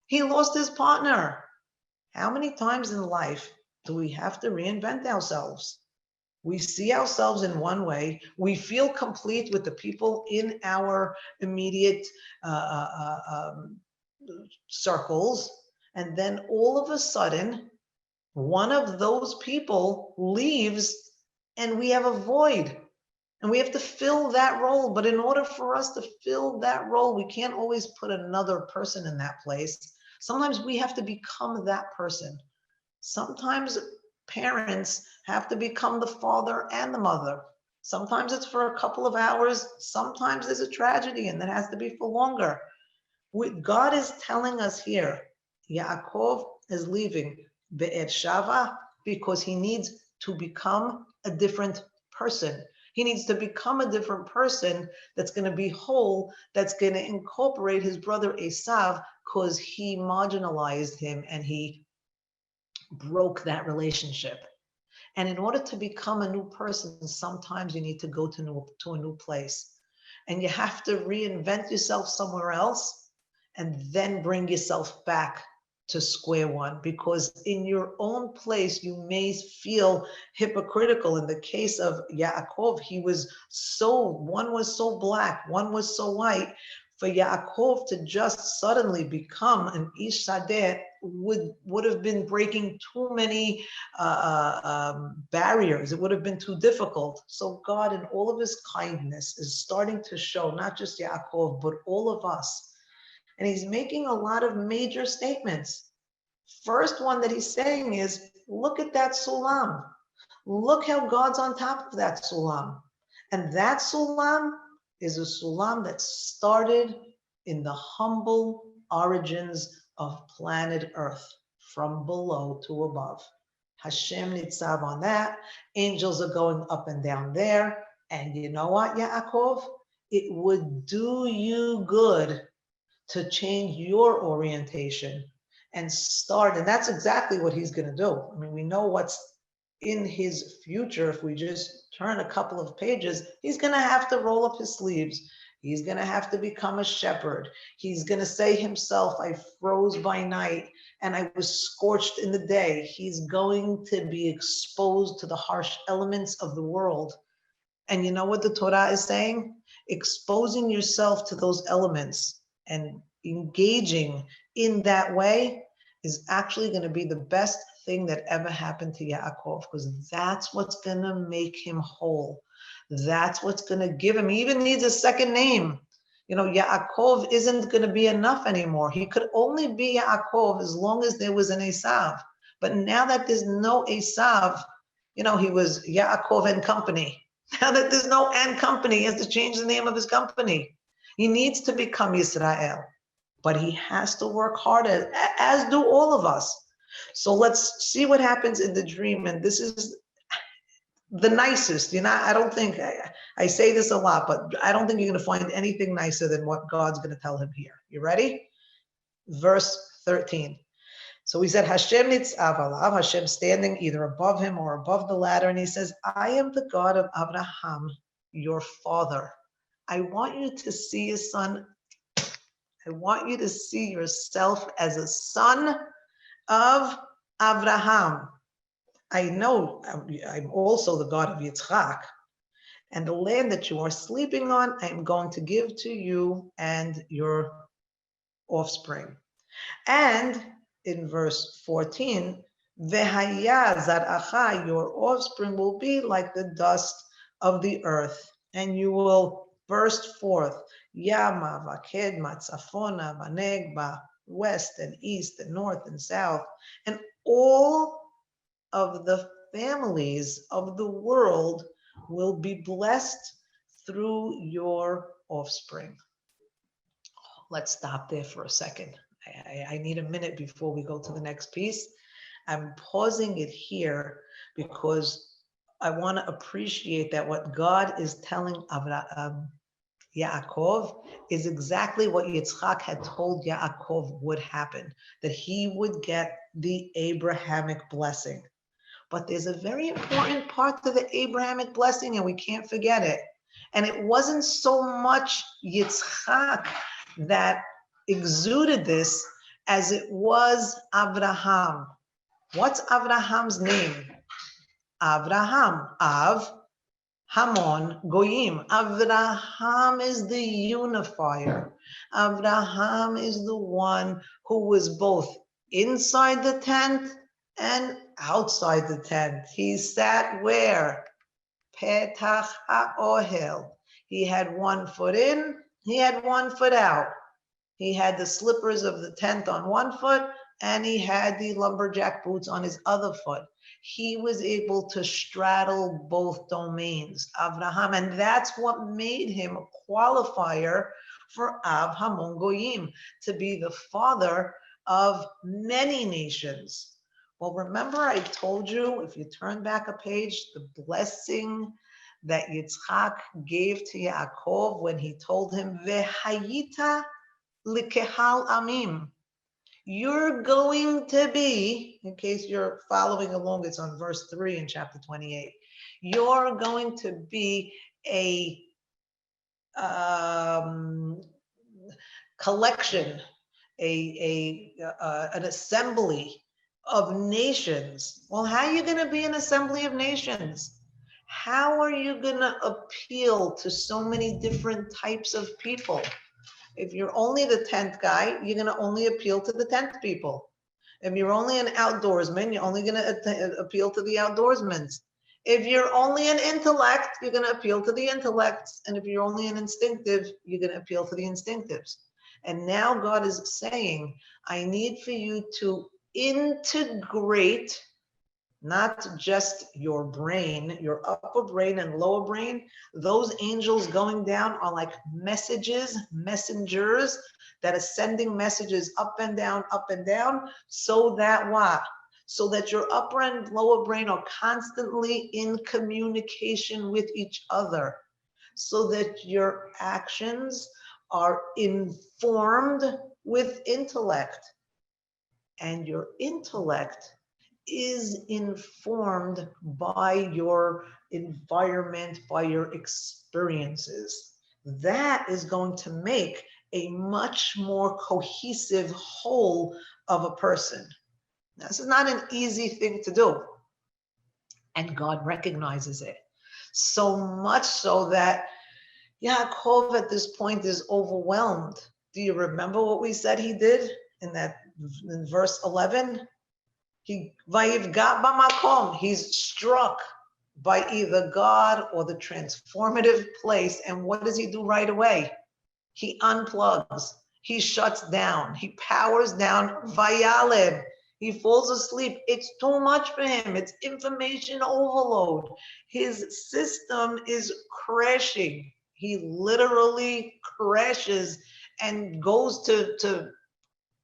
Speaker 1: He lost his partner. How many times in life do we have to reinvent ourselves? We see ourselves in one way. We feel complete with the people in our immediate circles. And then all of a sudden, one of those people leaves and we have a void. And we have to fill that role. But in order for us to fill that role, we can't always put another person in that place. Sometimes we have to become that person. Sometimes parents have to become the father and the mother. Sometimes it's for a couple of hours. Sometimes there's a tragedy and that has to be for longer. What God is telling us here, Yaakov is leaving Be'er Shava because he needs to become a different person. He needs to become a different person that's going to be whole, that's going to incorporate his brother Esav, because he marginalized him and he broke that relationship. And in order to become a new person, sometimes you need to go to a new place. And you have to reinvent yourself somewhere else and then bring yourself back to square one, because in your own place, you may feel hypocritical. In the case of Yaakov, one was so black, one was so white. For Yaakov to just suddenly become an Ish Sadeh would have been breaking too many barriers. It would have been too difficult. So God, in all of his kindness, is starting to show not just Yaakov, but all of us. And he's making a lot of major statements. First one that he's saying is, look at that sulam. Look how God's on top of that sulam. And that sulam is a sulam that started in the humble origins of planet Earth, from below to above. Hashem nitzav on that. Angels are going up and down there. And you know what, Yaakov? It would do you good to change your orientation and start. And that's exactly what he's going to do. I mean, we know what's in his future. If we just turn a couple of pages, he's going to have to roll up his sleeves. He's going to have to become a shepherd. He's going to say himself, I froze by night and I was scorched in the day. He's going to be exposed to the harsh elements of the world. And you know what the Torah is saying? Exposing yourself to those elements and engaging in that way is actually going to be the best thing that ever happened to Yaakov, because that's what's going to make him whole. That's what's going to give him, he even needs a second name. Yaakov isn't going to be enough anymore. He could only be Yaakov as long as there was an Esav. But now that there's no Esav, he was Yaakov and Company. Now that there's no and Company, he has to change the name of his company. He needs to become Yisrael, but he has to work harder, as do all of us. So let's see what happens in the dream. And this is the nicest. I don't think, I say this a lot, but I don't think you're going to find anything nicer than what God's going to tell him here. You ready? Verse 13. So he said, Hashem nitzav alav, Hashem standing either above him or above the ladder. And he says, I am the God of Abraham, your father. I want you to see your son. I want you to see yourself as a son of Abraham. I know I'm also the God of Yitzchak, and the land that you are sleeping on, I am going to give to you and your offspring. And in verse 14, Vehaya zar'acha, your offspring will be like the dust of the earth, and you will burst forth. Yama, vakedma, tzafona, vanegba, west and east and north and south, and all of the families of the world will be blessed through your offspring. Let's stop there for a second. I need a minute before we go to the next piece. I'm pausing it here because I want to appreciate that what God is telling Yaakov is exactly what Yitzchak had told Yaakov would happen, that he would get the Abrahamic blessing. But there's a very important part to the Abrahamic blessing, and we can't forget it. And it wasn't so much Yitzchak that exuded this as it was Abraham. What's Abraham's name? Abraham, Av, Hamon, Goyim. Abraham is the unifier. Abraham is the one who was both inside the tent and outside the tent. He sat where? Petach ha'ohel. He had one foot in, he had one foot out. He had the slippers of the tent on one foot, and he had the lumberjack boots on his other foot. He was able to straddle both domains, Abraham, and that's what made him a qualifier for Av Hamon Goyim, to be the father of many nations. Well, remember I told you, if you turn back a page, the blessing that Yitzchak gave to Yaakov when he told him, Vehayita likehal amim. You're going to be, in case you're following along, it's on verse 3 in chapter 28. You're going to be a collection, an assembly of nations. Well, how are you going to be an assembly of nations? How are you going to appeal to so many different types of people? If you're only the tent guy, you're going to only appeal to the tent people. If you're only an outdoorsman, you're only going to appeal to the outdoorsmen. If you're only an intellect, you're going to appeal to the intellects. And if you're only an instinctive, you're going to appeal to the instinctives. And now God is saying, I need for you to integrate not just your brain, your upper brain and lower brain. Those angels going down are like messengers that are sending messages up and down, so that what? So that your upper and lower brain are constantly in communication with each other, so that your actions are informed with intellect, and your intellect is informed by your environment, by your experiences. That is going to make a much more cohesive whole of a person. Now, this is not an easy thing to do, and God recognizes it. So much so that Yaakov at this point is overwhelmed. Do you remember what we said he did in verse 11? He's struck by either God or the transformative place. And what does he do right away? He unplugs, he shuts down, he powers down. Vayaled, he falls asleep. It's too much for him. It's information overload. His system is crashing. He literally crashes and goes to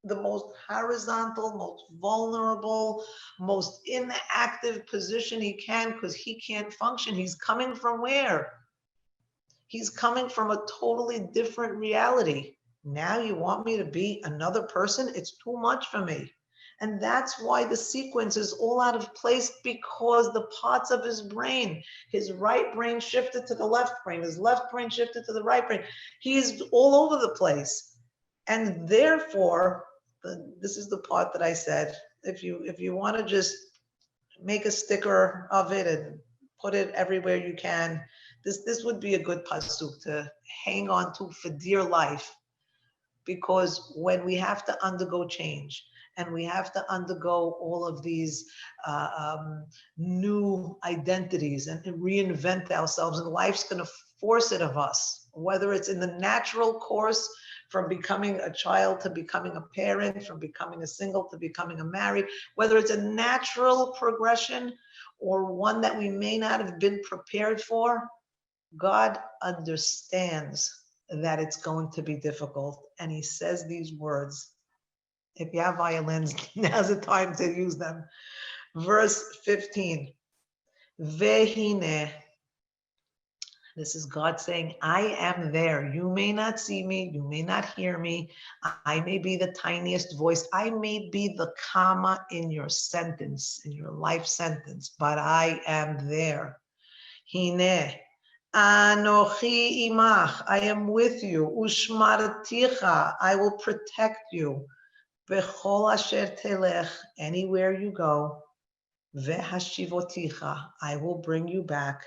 Speaker 1: the most horizontal, most vulnerable, most inactive position he can, because he can't function. He's coming from where? He's coming from a totally different reality. Now you want me to be another person? It's too much for me. And that's why the sequence is all out of place, because the parts of his brain, his right brain shifted to the left brain, his left brain shifted to the right brain. He's all over the place. And therefore, this is the part that I said, if you want to just make a sticker of it and put it everywhere you can, this would be a good pasuk to hang on to for dear life. Because when we have to undergo change and we have to undergo all of these new identities and reinvent ourselves, and life's going to force it of us, whether it's in the natural course, from becoming a child to becoming a parent, from becoming a single to becoming a married, whether it's a natural progression or one that we may not have been prepared for, God understands that it's going to be difficult. And he says these words. If you have violins, now's the time to use them. Verse 15. Vehine. This is God saying, I am there. You may not see me. You may not hear me. I may be the tiniest voice. I may be the comma in your sentence, in your life sentence, but I am there. Hine. Anochi imach, I am with you. Ushmarticha, I will protect you. Bechol asher telech, anywhere you go. Vehashivoticha, I will bring you back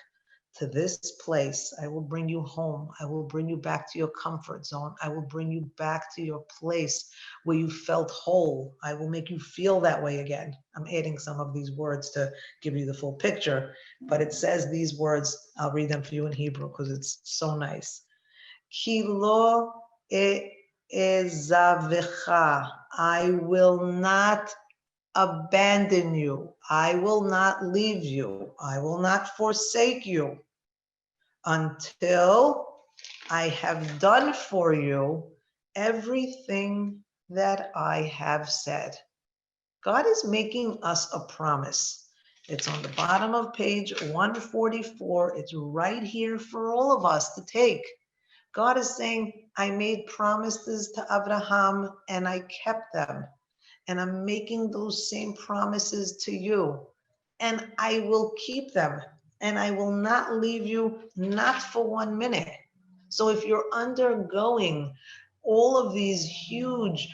Speaker 1: to this place. I will bring you home. I will bring you back to your comfort zone. I will bring you back to your place where you felt whole. I will make you feel that way again. I'm adding some of these words to give you the full picture, but it says these words. I'll read them for you in Hebrew because it's so nice. Ki lo ezavecha, I will not abandon you. I will not leave you. I will not forsake you until I have done for you everything that I have said. God is making us a promise. It's on the bottom of page 144. It's right here for all of us to take. God is saying, I made promises to Abraham and I kept them. And I'm making those same promises to you. And I will keep them. And I will not leave you, not for 1 minute. So if you're undergoing all of these huge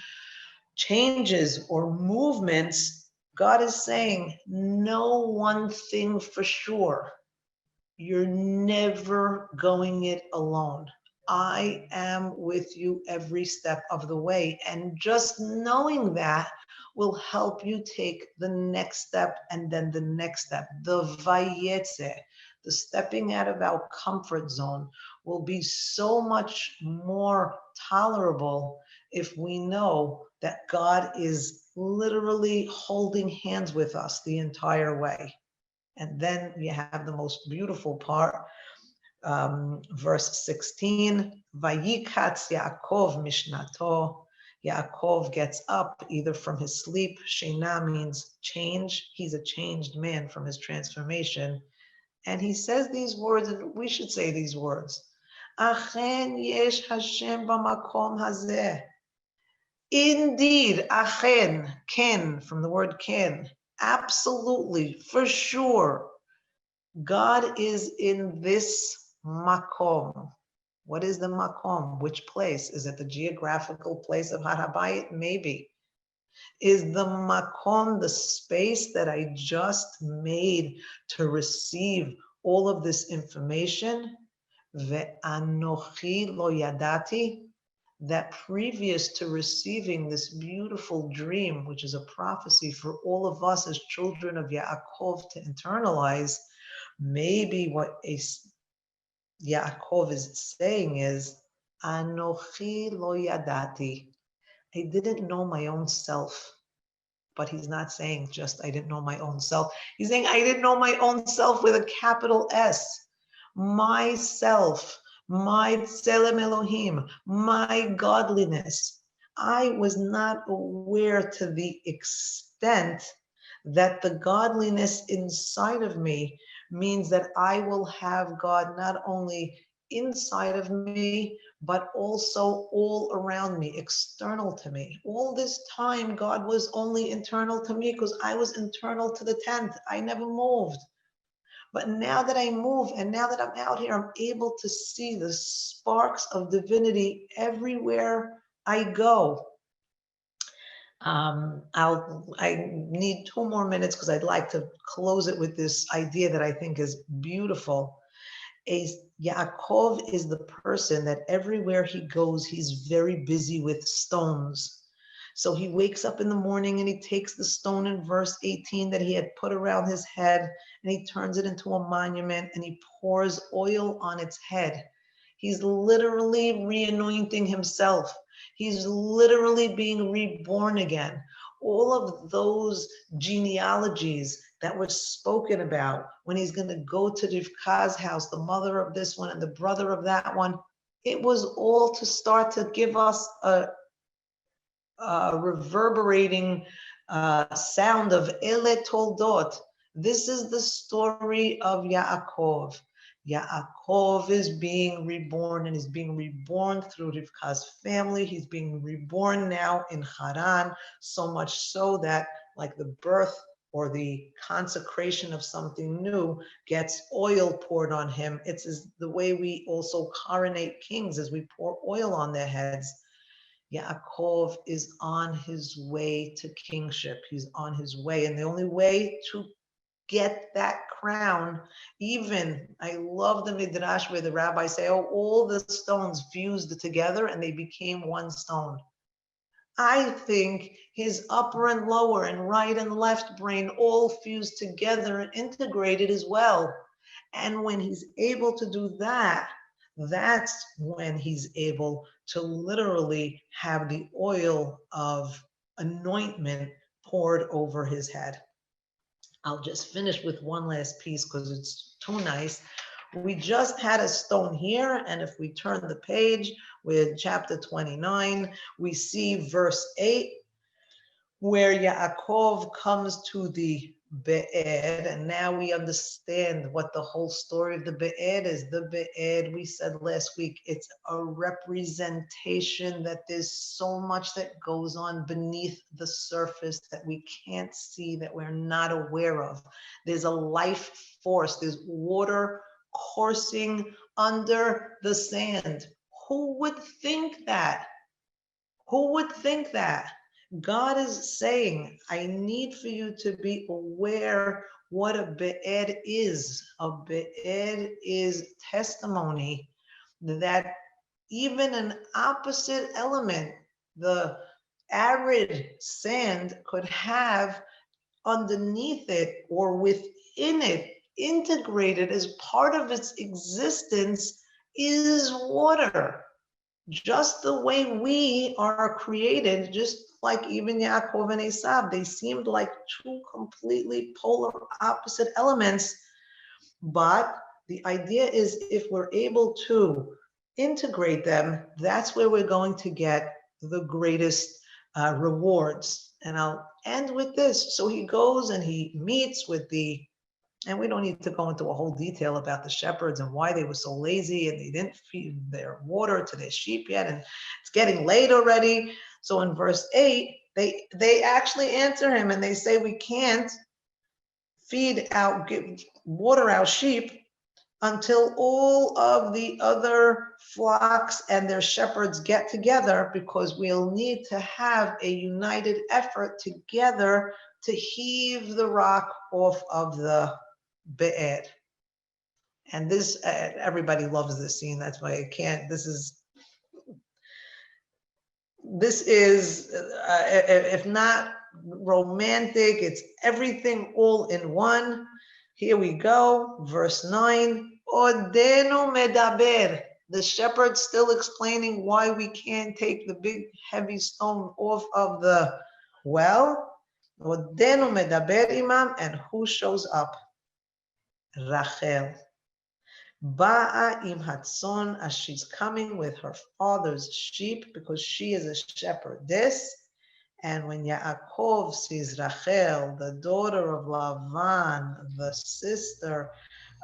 Speaker 1: changes or movements, God is saying, know one thing for sure. You're never going it alone. I am with you every step of the way. And just knowing that will help you take the next step and then the next step. The Vayesse, the stepping out of our comfort zone, will be so much more tolerable if we know that God is literally holding hands with us the entire way. And then you have the most beautiful part. Verse 16, Vayikatz Yaakov Mishnato. Yaakov gets up either from his sleep. Shena means change. He's a changed man from his transformation. And he says these words, and we should say these words. Achen yesh Hashem b'makom hazeh. Indeed, achen, ken, from the word ken. Absolutely, for sure. God is in this makom. What is the makom? Which place? Is it the geographical place of Har HaBayit? Maybe. Is the makom the space that I just made to receive all of this information? Ve'anochi lo yadati. that previous to receiving this beautiful dream, which is a prophecy for all of us as children of Yaakov to internalize, maybe what Yaakov is saying is, Anochi lo yadati. I didn't know my own self. But he's not saying just I didn't know my own self. He's saying I didn't know my own self with a capital S. Myself, my Tselem Elohim, my godliness. I was not aware to the extent that the godliness inside of me means that I will have God not only inside of me, but also all around me, external to me. All this time, God was only internal to me because I was internal to the tent. I never moved. But now that I move and now that I'm out here, I'm able to see the sparks of divinity everywhere I go. I need 2 more minutes because I'd like to close it with this idea that I think is beautiful. Yaakov is the person that everywhere he goes, he's very busy with stones. So he wakes up in the morning and he takes the stone in verse 18 that he had put around his head and he turns it into a monument and he pours oil on its head. He's literally re-anointing himself. He's literally being reborn again. All of those genealogies that were spoken about when he's going to go to Rivka's house, the mother of this one and the brother of that one, it was all to start to give us a reverberating sound of Ele Toldot. This is the story of Yaakov. Yaakov is being reborn and is being reborn through Rivka's family. He's being reborn now in Haran, so much so that like the birth or the consecration of something new gets oil poured on him. It's the way we also coronate kings as we pour oil on their heads. Yaakov is on his way to kingship. He's on his way. And the only way to get that crown, even, I love the Midrash where the rabbis say, oh, all the stones fused together and they became one stone. I think his upper and lower and right and left brain all fused together and integrated as well. And when he's able to do that, that's when he's able to literally have the oil of anointment poured over his head. I'll just finish with one last piece because it's too nice. We just had a stone here, and if we turn the page with chapter 29, we see verse 8, where Yaakov comes to the Be'ed, and now we understand what the whole story of the Be'ed is. The Be'ed, we said last week, it's a representation that there's so much that goes on beneath the surface that we can't see, that we're not aware of. There's a life force, there's water coursing under the sand. Who would think that? Who would think that? God is saying, I need for you to be aware what a be'ed is. A be'ed is testimony that even an opposite element, the arid sand, could have underneath it or within it, integrated as part of its existence, is water. Just the way we are created, just like even Yaakov and Esav, they seemed like two completely polar opposite elements. But the idea is if we're able to integrate them, that's where we're going to get the greatest rewards. And I'll end with this. So he goes and he meets with and we don't need to go into a whole detail about the shepherds and why they were so lazy and they didn't feed their water to their sheep yet, and it's getting late already. So in verse 8, they actually answer him and they say, we can't give water our sheep until all of the other flocks and their shepherds get together, because we'll need to have a united effort together to heave the rock off of the Be'ed. And this, everybody loves this scene. That's why I can't, this is, this is, if not romantic, it's everything all in one. Here we go, verse 9. Odenu medaber. The shepherd still explaining why we can't take the big heavy stone off of the well. Odenu medaber imam, and who shows up? Rachel. Ba'a im hatzon, as she's coming with her father's sheep, because she is a shepherdess. And when Yaakov sees Rachel, the daughter of Lavan, the sister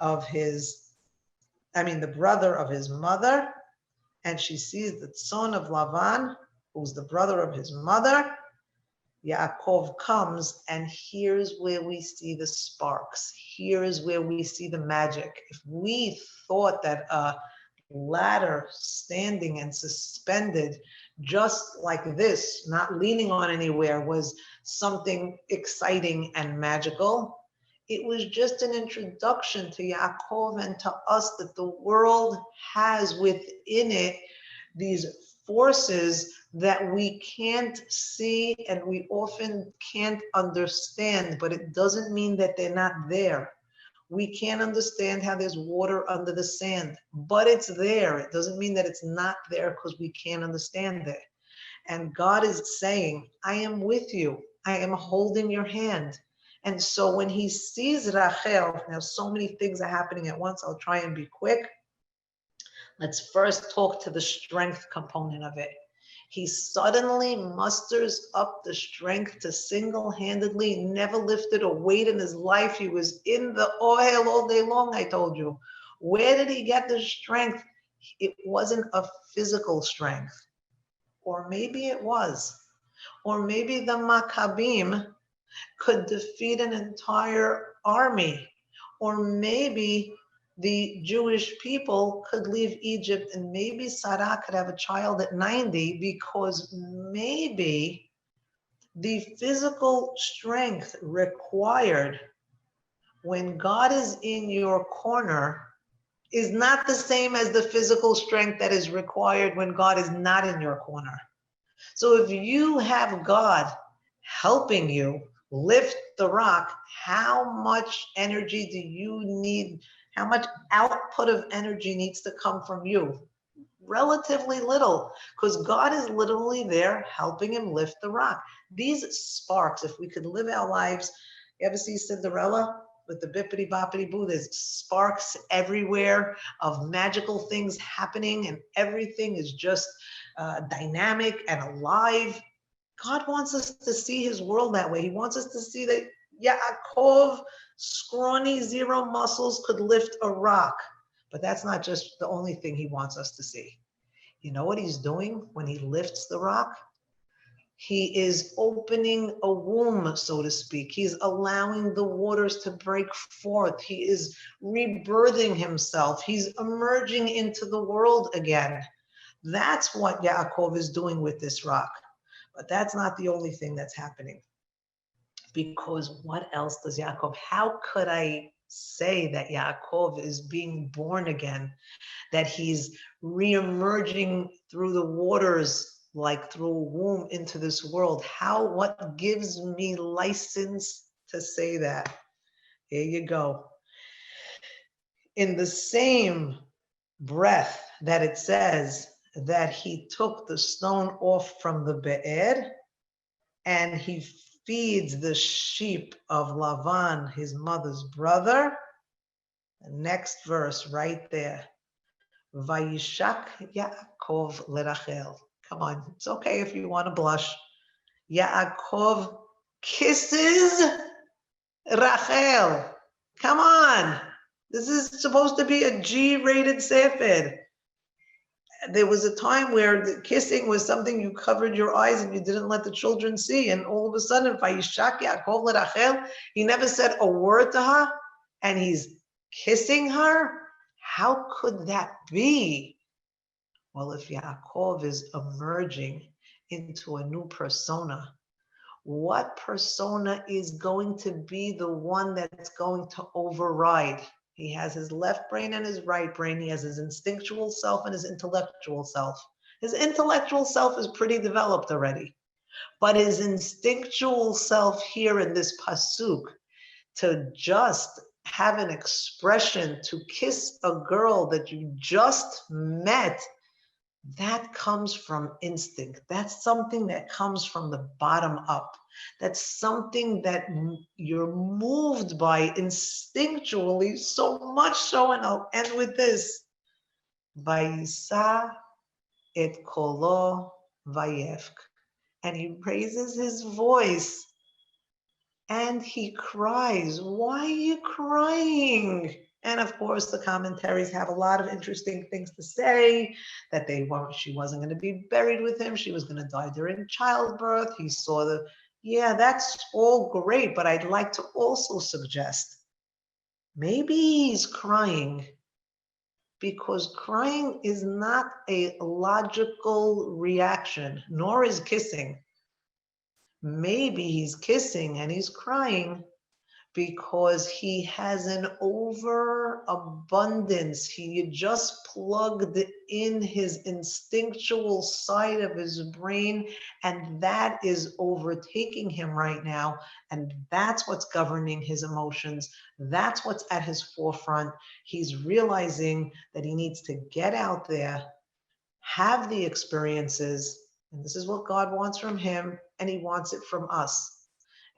Speaker 1: of the brother of his mother, and she sees the son of Lavan, who's the brother of his mother, Yaakov comes, and here's where we see the sparks. Here's where we see the magic. If we thought that a ladder standing and suspended just like this, not leaning on anywhere, was something exciting and magical, it was just an introduction to Yaakov and to us that the world has within it these forces that we can't see and we often can't understand, but it doesn't mean that they're not there. We can't understand how there's water under the sand, but it's there. It doesn't mean that it's not there because we can't understand it. And God is saying, I am with you. I am holding your hand. And so when he sees Rachel, now so many things are happening at once. I'll try and be quick. Let's first talk to the strength component of it. He suddenly musters up the strength to single-handedly, never lifted a weight in his life. He was in the oil all day long, I told you. Where did he get the strength? It wasn't a physical strength. Or maybe it was. Or maybe the Maccabim could defeat an entire army. Or maybe the Jewish people could leave Egypt, and maybe Sarah could have a child at 90, because maybe the physical strength required when God is in your corner is not the same as the physical strength that is required when God is not in your corner. So if you have God helping you lift the rock, how much energy do you need? How much output of energy needs to come from you? Relatively little, because God is literally there helping him lift the rock. These sparks, if we could live our lives, you ever see Cinderella with the bippity boppity boo? There's sparks everywhere of magical things happening, and everything is just dynamic and alive. God wants us to see his world that way. He wants us to see that Yaakov, scrawny, zero muscles, could lift a rock. But that's not just the only thing he wants us to see. You know what he's doing when he lifts the rock? He is opening a womb, so to speak. He's allowing the waters to break forth. He is rebirthing himself. He's emerging into the world again. That's what Yaakov is doing with this rock. But that's not the only thing that's happening. Because what else does Yaakov? How could I say that Yaakov is being born again, that he's reemerging through the waters like through a womb into this world? What gives me license to say that? Here you go. In the same breath that it says that he took the stone off from the Be'er and he feeds the sheep of Lavan, his mother's brother. The next verse right there. Vayishak Yaakov lerachel. Come on, it's okay if you want to blush. Yaakov kisses Rachel. Come on. This is supposed to be a G-rated sefer. There was a time where the kissing was something you covered your eyes and you didn't let the children see. And all of a sudden, Vayishak Yaakov lerachel, he never said a word to her, and he's kissing her. How could that be? Well, if Yaakov is emerging into a new persona, what persona is going to be the one that's going to override? He has his left brain and his right brain. He has his instinctual self and his intellectual self. His intellectual self is pretty developed already, but his instinctual self here in this pasuk, to just have an expression, to kiss a girl that you just met, that comes from instinct. That's something that comes from the bottom up. That's something that you're moved by instinctually, so much so, and I'll end with this. Vayisa et kolo vayevk. And he raises his voice and he cries. Why are you crying? And of course, the commentaries have a lot of interesting things to say, that she wasn't going to be buried with him. She was going to die during childbirth. He saw yeah, that's all great. But I'd like to also suggest, maybe he's crying because crying is not a logical reaction, nor is kissing. Maybe he's kissing and he's crying because he has an overabundance. He just plugged in his instinctual side of his brain, and that is overtaking him right now. And that's what's governing his emotions. That's what's at his forefront. He's realizing that he needs to get out there, have the experiences, and this is what God wants from him, and he wants it from us.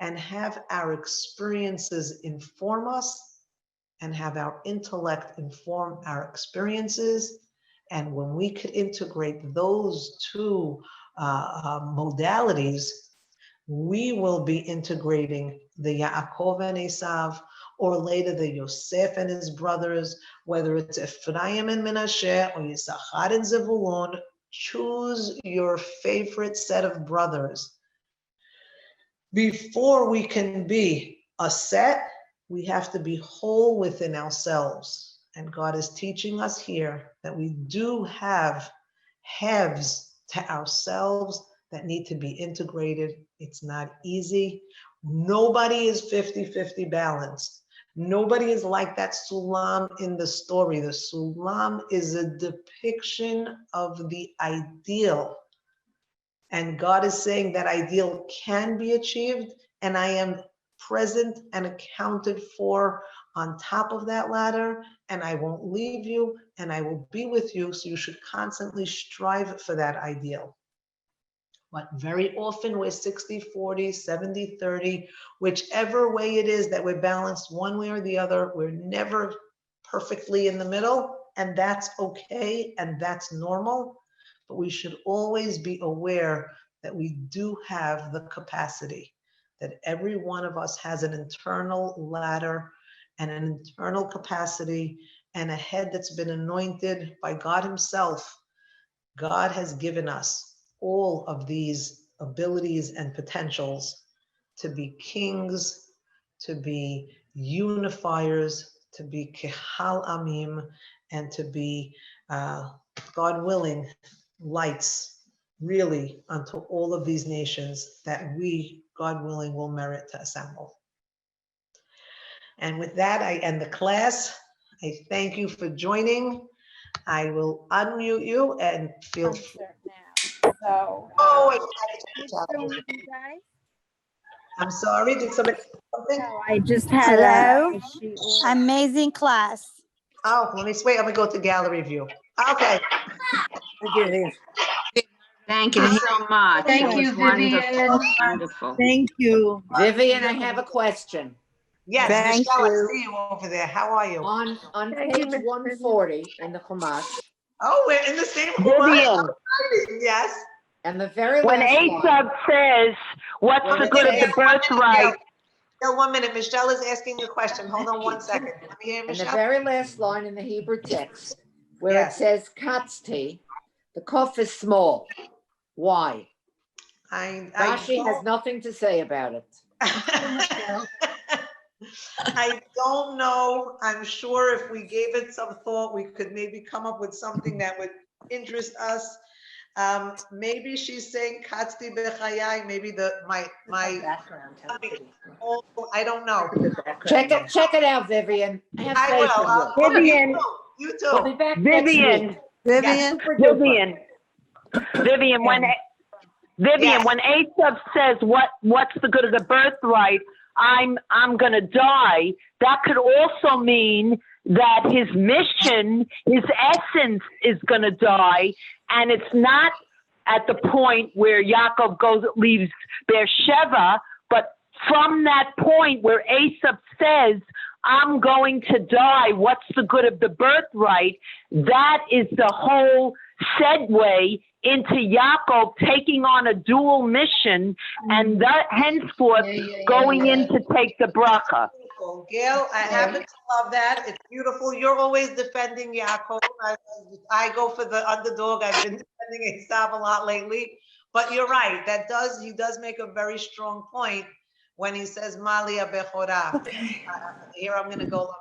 Speaker 1: And have our experiences inform us, and have our intellect inform our experiences. And when we could integrate those two modalities, we will be integrating the Yaakov and Esav, or later the Yosef and his brothers, whether it's Ephraim and Menashe or Yisachar and Zevulun. Choose your favorite set of brothers. Before we can be a set, we have to be whole within ourselves. And God is teaching us here that we do have halves to ourselves that need to be integrated. It's not easy. Nobody is 50-50 balanced. Nobody is like that sulam in the story. The sulam is a depiction of the ideal. And God is saying that ideal can be achieved, and I am present and accounted for on top of that ladder, and I won't leave you, and I will be with you. So you should constantly strive for that ideal. But very often we're 60-40, 70-30, whichever way it is that we're balanced one way or the other. We're never perfectly in the middle, and that's okay, and that's normal. But we should always be aware that we do have the capacity, that every one of us has an internal ladder and an internal capacity and a head that's been anointed by God himself. God has given us all of these abilities and potentials to be kings, to be unifiers, to be kehal amim, and to be, God willing, lights really unto all of these nations that we, God willing, will merit to assemble. And with that, I end the class. I thank you for joining. I will unmute you and feel free.
Speaker 2: So,
Speaker 1: I'm sorry, did somebody say something?
Speaker 2: no, I just had
Speaker 3: Hello?
Speaker 2: a
Speaker 3: Amazing class.
Speaker 1: Oh, let me wait. I'm gonna go to gallery view. Okay.
Speaker 4: Thank you so much.
Speaker 5: Thank
Speaker 4: That
Speaker 5: you,
Speaker 4: was wonderful.
Speaker 5: Vivien.
Speaker 4: Wonderful.
Speaker 5: Thank you.
Speaker 4: Vivien, I have a question.
Speaker 1: Yes,
Speaker 3: Thank
Speaker 1: Michelle, I
Speaker 3: you.
Speaker 1: see you over there. How are you?
Speaker 4: On
Speaker 2: Thank you,
Speaker 4: page
Speaker 2: Miss
Speaker 4: 140 in the Chumash,
Speaker 1: Oh, we're in the same
Speaker 6: Vivien,
Speaker 1: Yes.
Speaker 4: and the very
Speaker 6: when
Speaker 4: last line.
Speaker 6: Asaph says, what's
Speaker 4: When
Speaker 6: the
Speaker 4: it
Speaker 6: good of
Speaker 4: says-
Speaker 6: the birthright?
Speaker 1: Michelle, 1 minute. Michelle is asking a question. Hold on 1 second. Let me hear
Speaker 4: And the
Speaker 1: Michelle.
Speaker 4: very last line in the Hebrew text, where
Speaker 1: Yes.
Speaker 4: it says katzti, the kuf is small. Why? Rashi has nothing to say about it.
Speaker 1: I don't know. I'm sure if we gave it some thought, we could maybe come up with something that would interest us. Maybe she's saying Katzti b'chayai. Maybe my
Speaker 2: background.
Speaker 1: I don't know.
Speaker 4: Check it out, Vivien. Have
Speaker 1: I
Speaker 4: faith
Speaker 1: will.
Speaker 4: in you.
Speaker 6: Vivien,
Speaker 1: You
Speaker 4: We'll be
Speaker 1: too.
Speaker 4: back next
Speaker 6: Vivien,
Speaker 4: week.
Speaker 3: Vivien,
Speaker 4: Super duper.
Speaker 6: Vivien, Vivian, when
Speaker 1: Yes.
Speaker 6: when Esav says what's the good of the birthright, I'm gonna die, that could also mean that his mission, his essence is gonna die, and it's not at the point where Yaakov leaves Beersheba, but from that point where Esav says, I'm going to die, what's the good of the birthright? That is the whole segue into Yaakov taking on a dual mission, and that henceforth going in to take the bracha.
Speaker 1: Beautiful. Gail, I happen to love that. It's beautiful. You're always defending Yaakov. I go for the underdog. I've been defending Esav a lot lately. But you're right. He does make a very strong point when he says Malia Bechorah. Here I'm going to go.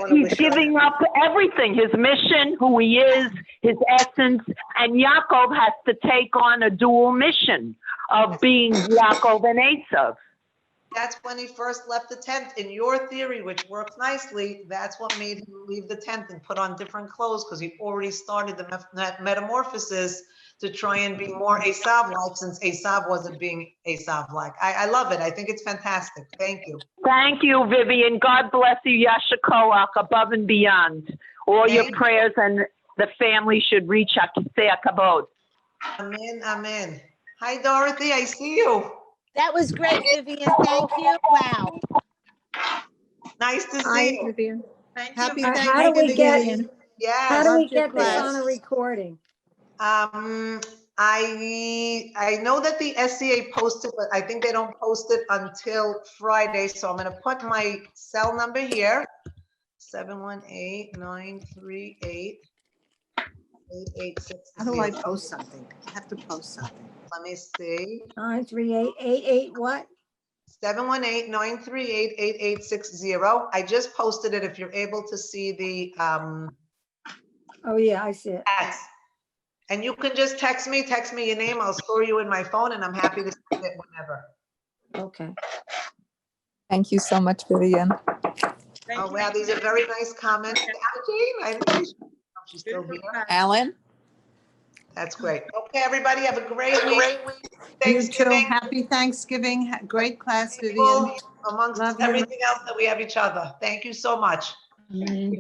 Speaker 6: He's giving up everything, his mission, who he is, his essence, and Yaakov has to take on a dual mission of being Yaakov and Esav.
Speaker 1: That's when he first left the tent. In your theory, which works nicely, that's what made him leave the tent and put on different clothes, because he already started the metamorphosis to try and be more Esav-like, since Esav wasn't being Esav-like. I love it. I think it's fantastic. Thank you.
Speaker 6: Thank you, Vivian. God bless you, Yasha Koach, above and beyond. All your prayers, and the family should reach Akisei Kabod.
Speaker 1: Amen, amen. Hi, Dorothy. I see you.
Speaker 3: That was great, Vivian. Thank you. Wow.
Speaker 1: Nice to see you.
Speaker 2: Vivian.
Speaker 5: Happy
Speaker 2: How
Speaker 5: Thanksgiving,
Speaker 2: do we get-
Speaker 5: Vivian.
Speaker 1: Yes.
Speaker 2: How do we
Speaker 3: Loved your
Speaker 2: get this
Speaker 3: class.
Speaker 2: on a recording?
Speaker 1: I know that the SCA posted, but I think they don't post it until Friday. So I'm going to put my cell number here, 718-938-8860.
Speaker 5: How do I post something? I have to post something.
Speaker 1: Let me see.
Speaker 2: 93888 what?
Speaker 1: 718-938-8860. I just posted it if you're able to see the
Speaker 2: Oh, yeah, I see it.
Speaker 1: text. And you can just text me your name. I'll store you in my phone, and I'm happy to send it whenever.
Speaker 2: Okay.
Speaker 7: Thank you so much, Vivian.
Speaker 1: Oh, wow, these are very nice comments. I know she's still here.
Speaker 5: Alan?
Speaker 1: That's great. Okay, everybody, have a great week.
Speaker 5: You too.
Speaker 1: Thanksgiving.
Speaker 5: Happy Thanksgiving. Great class, Vivian.
Speaker 1: Thankful amongst
Speaker 2: Love you.
Speaker 1: everything else that we have each other. Thank you so much.
Speaker 2: Amen.